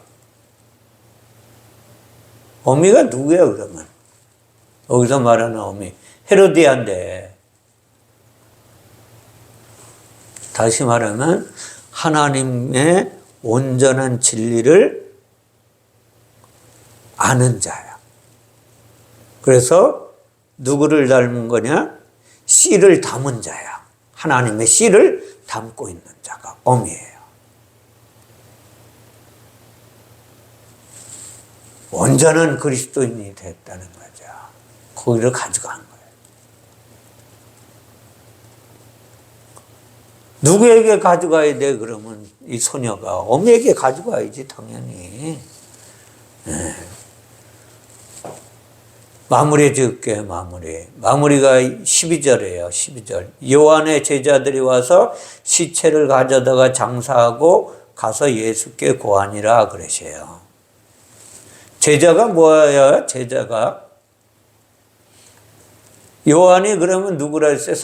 누구예요, 그러면? 여기서 말하는 어미. 헤로디아인데. 다시 말하면, 하나님의 온전한 진리를 아는 자야. 그래서, 누구를 닮은 거냐? 씨를 담은 자야. 하나님의 씨를 담고 있는 자가 어미예요. 온전한 그리스도인이 됐다는 거죠. 거기를 가져간 거예요. 누구에게 가져가야 돼? 그러면 이 소녀가 어미에게 가져가야지 당연히. 네. 마무리 지을게요. 마무리가 12절이에요. 12절. 요한의 제자들이 와서 시체를 가져다가 장사하고 가서 예수께 고하니라 그러셔요. 제자가 뭐예요? 제자가 요한이 그러면 누구라 했어요?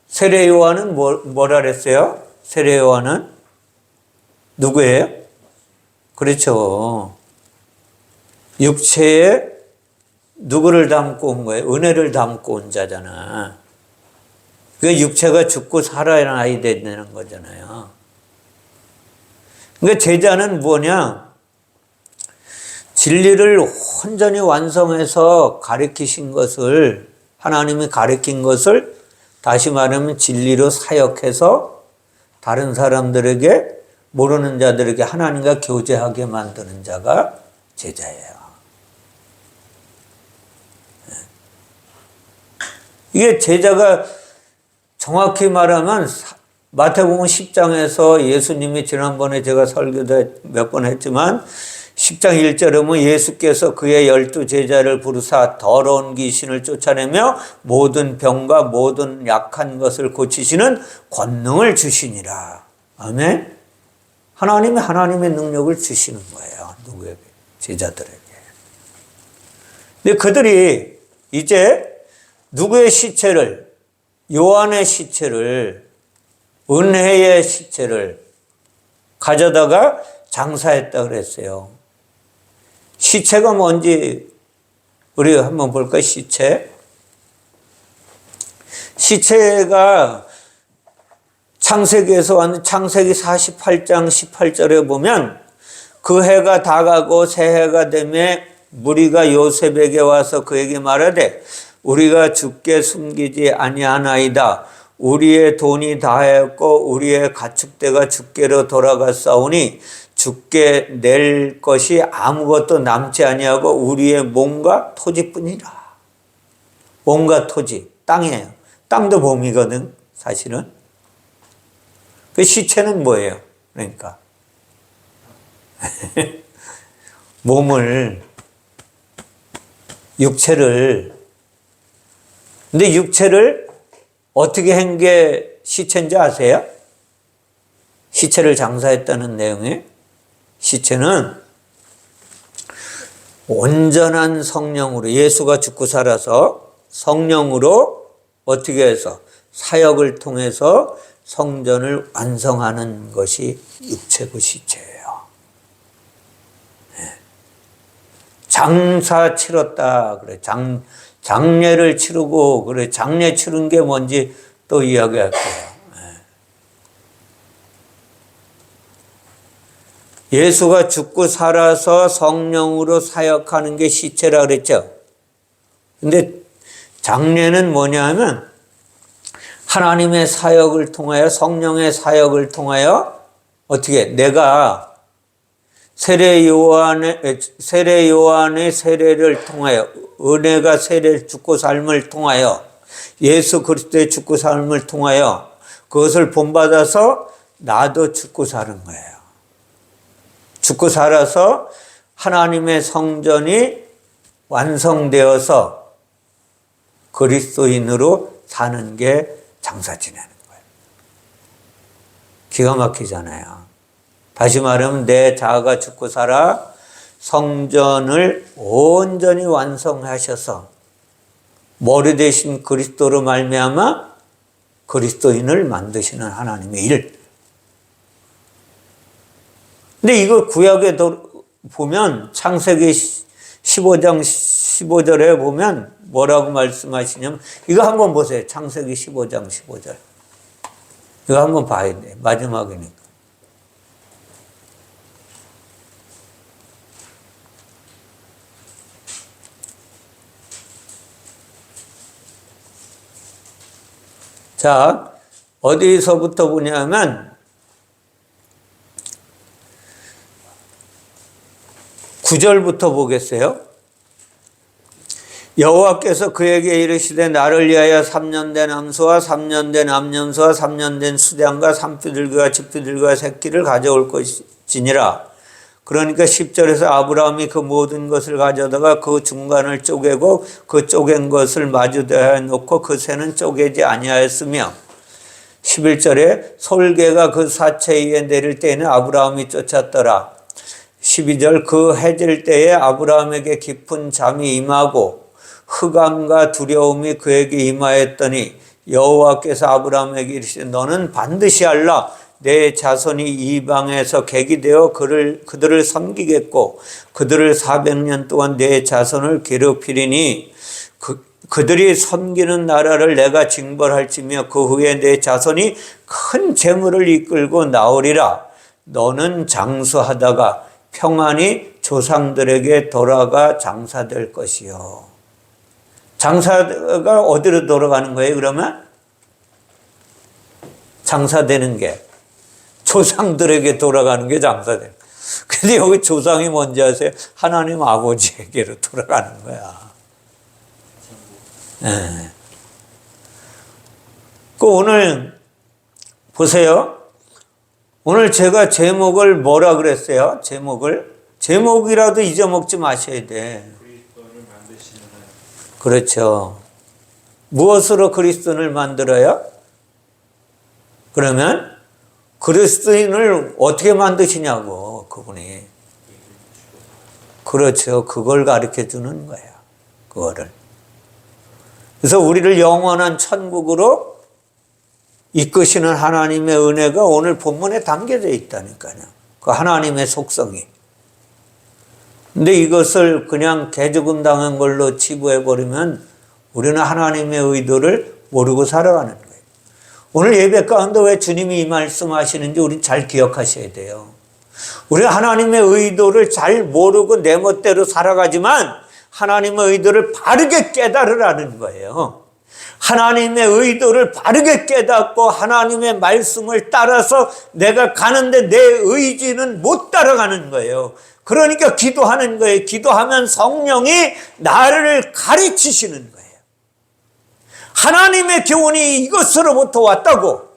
세례 요한은 뭐라 그랬어요? 세례 요한은 누구예요? 그렇죠. 육체의 누구를 담고 온 거예요? 은혜를 담고 온 자잖아. 그 육체가 죽고 살아나야 되는 거잖아요. 그러니까 제자는 뭐냐? 진리를 온전히 완성해서 가르치신 것을, 하나님이 가르친 것을 다시 말하면 진리로 사역해서 다른 사람들에게, 모르는 자들에게 하나님과 교제하게 만드는 자가 제자예요. 이게 제자가 정확히 말하면 마태복음 10장에서 예수님이, 지난번에 제가 설교도 몇 번 했지만 10장 1절에 보면 예수께서 그의 12제자를 부르사 더러운 귀신을 쫓아내며 모든 병과 모든 약한 것을 고치시는 권능을 주시니라. 아멘. 하나님이 하나님의 능력을 주시는 거예요. 누구에게? 제자들에게. 근데 그들이 이제 누구의 시체를, 요한의 시체를, 은혜의 시체를 가져다가 장사했다 그랬어요. 시체가 뭔지 우리 한번 볼까요? 시체가 창세기에서 왔는 창세기 48장 18절에 보면 그 해가 다 가고 새 해가 되매 무리가 요셉에게 와서 그에게 말하되 우리가 주께 숨기지 아니하나이다. 우리의 돈이 다하였고 우리의 가축대가 주께로 돌아갔사오니 주께 낼 것이 아무것도 남지 아니하고 우리의 몸과 토지뿐이라. 몸과 토지, 땅이에요. 땅도 봄이거든, 사실은. 그 시체는 뭐예요? 그러니까 몸을, 육체를, 근데 육체를 어떻게 한 게 시체인지 아세요? 시체를 장사했다는 내용에 시체는 온전한 성령으로, 예수가 죽고 살아서 성령으로 어떻게 해서 사역을 통해서 성전을 완성하는 것이 육체고 시체예요. 장사 치렀다 그래. 장례를 치르고 그래. 장례 치른 게 뭔지 또 이야기할게요. 예수가 죽고 살아서 성령으로 사역하는 게 시체라 그랬죠. 근데 장례는 뭐냐 하면 하나님의 사역을 통하여, 성령의 사역을 통하여 어떻게, 내가 세례 요한의 세례를 통하여, 은혜가 세례 죽고 삶을 통하여, 예수 그리스도의 죽고 삶을 통하여 그것을 본받아서 나도 죽고 사는 거예요. 죽고 살아서 하나님의 성전이 완성되어서 그리스도인으로 사는 게 장사 지내는 거예요. 기가 막히잖아요. 다시 말하면 내 자아가 죽고 살아 성전을 온전히 완성하셔서 머리 대신 그리스도로 말미암아 그리스도인을 만드시는 하나님의 일. 근데 이거 구약에 보면 창세기 15장 15절에 보면 뭐라고 말씀하시냐면, 이거 한번 보세요. 창세기 15장 15절. 이거 한번 봐야 돼. 마지막이니까. 자, 어디서부터 보냐면 9절부터 보겠어요. 여호와께서 그에게 이르시되 나를 위하여 3년 된 암소와 3년 된 암염소와 3년 된 수량과 3삐들과 집삐들과 새끼를 가져올 것이니라. 그러니까 10절에서 아브라함이 그 모든 것을 가져다가 그 중간을 쪼개고 그 쪼갠 것을 마주대하여 놓고 그 새는 쪼개지 아니하였으며, 11절에 솔개가 그 사체 위에 내릴 때에는 아브라함이 쫓았더라. 12절 그 해질 때에 아브라함에게 깊은 잠이 임하고 흑암과 두려움이 그에게 임하였더니 여호와께서 아브라함에게 이르시되 너는 반드시 알라. 내 자손이 이방에서 객이 되어 그들을 섬기겠고 그들을 400년 동안 내 자손을 괴롭히리니 그들이 섬기는 나라를 내가 징벌할지며 그 후에 내 자손이 큰 재물을 이끌고 나오리라. 너는 장수하다가 평안히 조상들에게 돌아가 장사될 것이요. 장사가 어디로 돌아가는 거예요, 그러면? 장사되는 게 조상들에게 돌아가는 게 장사돼요. 근데 여기 조상이 뭔지 아세요? 하나님 아버지에게로 돌아가는 거야. 네. 오늘 보세요. 오늘 제가 제목을 뭐라 그랬어요? 제목이라도 잊어먹지 마셔야 돼. 그렇죠. 무엇으로 그리스도를 만들어요? 그러면 그리스도인을 어떻게 만드시냐고, 그분이. 그렇죠. 그걸 가르쳐 주는 거예요. 그거를. 그래서 우리를 영원한 천국으로 이끄시는 하나님의 은혜가 오늘 본문에 담겨져 있다니까요. 그 하나님의 속성이. 근데 이것을 그냥 개죽음 당한 걸로 치부해버리면 우리는 하나님의 의도를 모르고 살아가는 거예요. 오늘 예배 가운데 왜 주님이 이 말씀하시는지 우리 잘 기억하셔야 돼요. 우리가 하나님의 의도를 잘 모르고 내 멋대로 살아가지만 하나님의 의도를 바르게 깨달으라는 거예요. 하나님의 의도를 바르게 깨닫고 하나님의 말씀을 따라서 내가 가는데 내 의지는 못 따라가는 거예요. 그러니까 기도하는 거예요. 기도하면 성령이 나를 가르치시는 거예요. 하나님의 교훈이 이것으로부터 왔다고.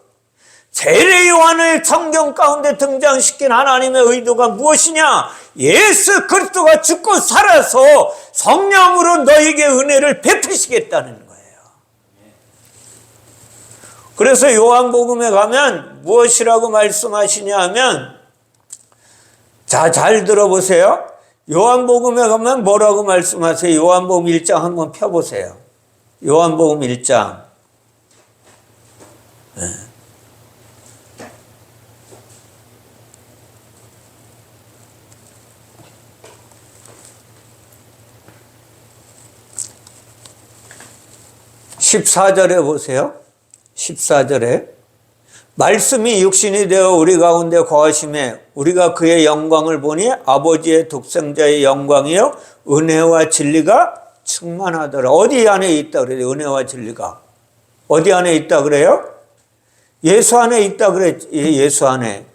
세례 요한을 성경 가운데 등장시킨 하나님의 의도가 무엇이냐? 예수 그리스도가 죽고 살아서 성령으로 너에게 은혜를 베푸시겠다는 거예요. 그래서 요한복음에 가면 무엇이라고 말씀하시냐 하면, 자, 잘 들어보세요. 요한복음에 가면 뭐라고 말씀하세요? 요한복음 1장 한번 펴보세요. 요한복음 1장. 네. 14절에 보세요. 14절에 말씀이 육신이 되어 우리 가운데 거하심에 우리가 그의 영광을 보니 아버지의 독생자의 영광이요 은혜와 진리가 충만하더라. 어디 안에 있다 그래요? 은혜와 진리가 어디 안에 있다 그래요? 예수 안에 있다 그래. 예수 안에.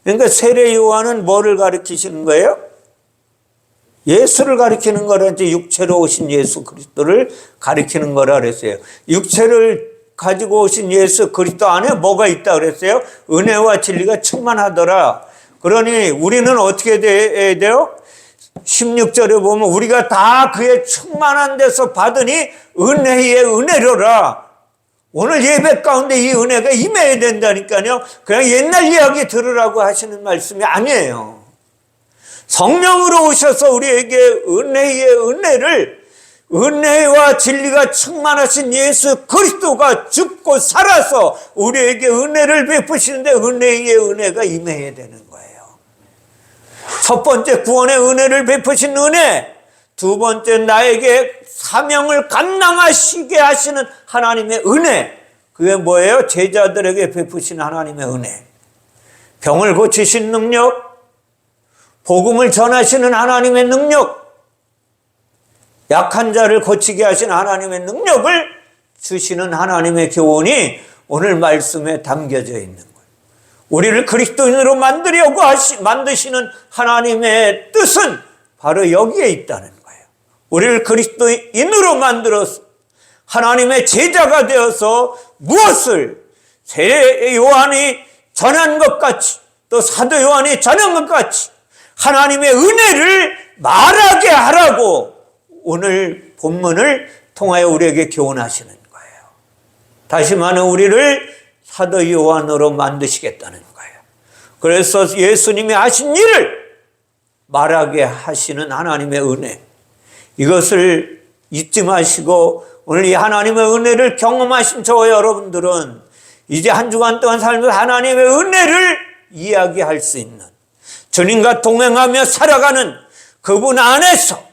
그러니까 세례 요한은 뭐를 가르치시는 거예요? 예수를 가리키는 거라지, 육체로 오신 예수 그리스도를 가리키는 거라 그랬어요. 육체를 가지고 오신 예수 그리스도 안에 뭐가 있다 그랬어요? 은혜와 진리가 충만하더라. 그러니 우리는 어떻게 돼야 돼요? 16절에 보면 우리가 다 그의 충만한 데서 받으니 은혜의 은혜로라. 오늘 예배 가운데 이 은혜가 임해야 된다니까요. 그냥 옛날 이야기 들으라고 하시는 말씀이 아니에요. 성령으로 오셔서 우리에게 은혜의 은혜를, 은혜와 진리가 충만하신 예수 그리스도가 죽고 살아서 우리에게 은혜를 베푸시는데 은혜의 은혜가 임해야 되는 거예요. 첫 번째 구원의 은혜를 베푸신 은혜, 두 번째 나에게 사명을 감당하시게 하시는 하나님의 은혜, 그게 뭐예요? 제자들에게 베푸신 하나님의 은혜. 병을 고치신 능력, 복음을 전하시는 하나님의 능력, 약한 자를 고치게 하신 하나님의 능력을 주시는 하나님의 교훈이 오늘 말씀에 담겨져 있는 거예요. 우리를 그리스도인으로 만들려고 만드시는 하나님의 뜻은 바로 여기에 있다는 거예요. 우리를 그리스도인으로 만들어서 하나님의 제자가 되어서 무엇을 세례 요한이 전한 것 같이, 또 사도 요한이 전한 것 같이 하나님의 은혜를 말하게 하라고 오늘 본문을 통하여 우리에게 교훈하시는 거예요. 다시 말하면 우리를 사도 요한으로 만드시겠다는 거예요. 그래서 예수님이 하신 일을 말하게 하시는 하나님의 은혜, 이것을 잊지 마시고 오늘 이 하나님의 은혜를 경험하신 저와 여러분들은 이제 한 주간 동안 살면서 하나님의 은혜를 이야기할 수 있는, 주님과 동행하며 살아가는 그분 안에서,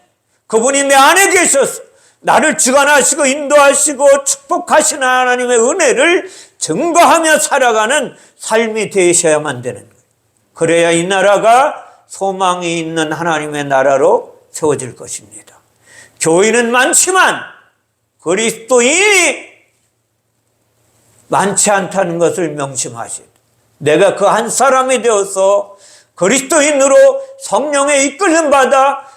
그분이 내 안에 계셔서 나를 주관하시고 인도하시고 축복하시는 하나님의 은혜를 증거하며 살아가는 삶이 되셔야만 되는 거예요. 그래야 이 나라가 소망이 있는 하나님의 나라로 세워질 것입니다. 교인은 많지만 그리스도인이 많지 않다는 것을 명심하시오. 내가 그 한 사람이 되어서 그리스도인으로 성령의 이끌림 받아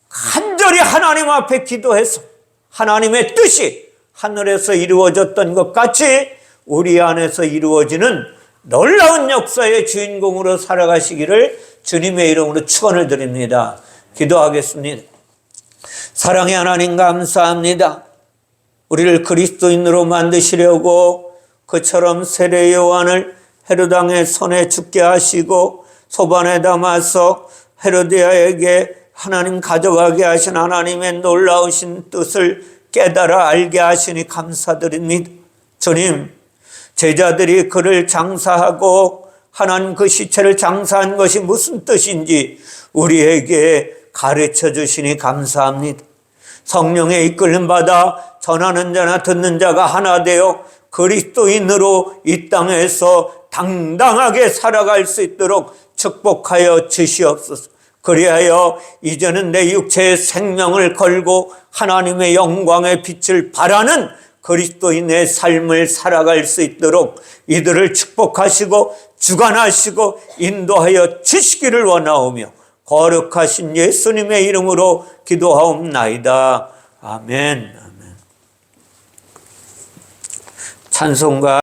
간절히 하나님 앞에 기도해서 하나님의 뜻이 하늘에서 이루어졌던 것 같이 우리 안에서 이루어지는 놀라운 역사의 주인공으로 살아가시기를 주님의 이름으로 축원을 드립니다. 기도하겠습니다. 사랑의 하나님 감사합니다. 우리를 그리스도인으로 만드시려고 그처럼 세례 요한을 헤롯 왕의 손에 죽게 하시고 소반에 담아서 헤로디아에게 하나님 가져가게 하신 하나님의 놀라우신 뜻을 깨달아 알게 하시니 감사드립니다. 주님, 제자들이 그를 장사하고 하나님 그 시체를 장사한 것이 무슨 뜻인지 우리에게 가르쳐 주시니 감사합니다. 성령의 이끌림 받아 전하는 자나 듣는 자가 하나 되어 그리스도인으로 이 땅에서 당당하게 살아갈 수 있도록 축복하여 주시옵소서. 그리하여 이제는 내 육체의 생명을 걸고 하나님의 영광의 빛을 발하는 그리스도인의 삶을 살아갈 수 있도록 이들을 축복하시고 주관하시고 인도하여 주시기를 원하오며 거룩하신 예수님의 이름으로 기도하옵나이다. 아멘. 찬송가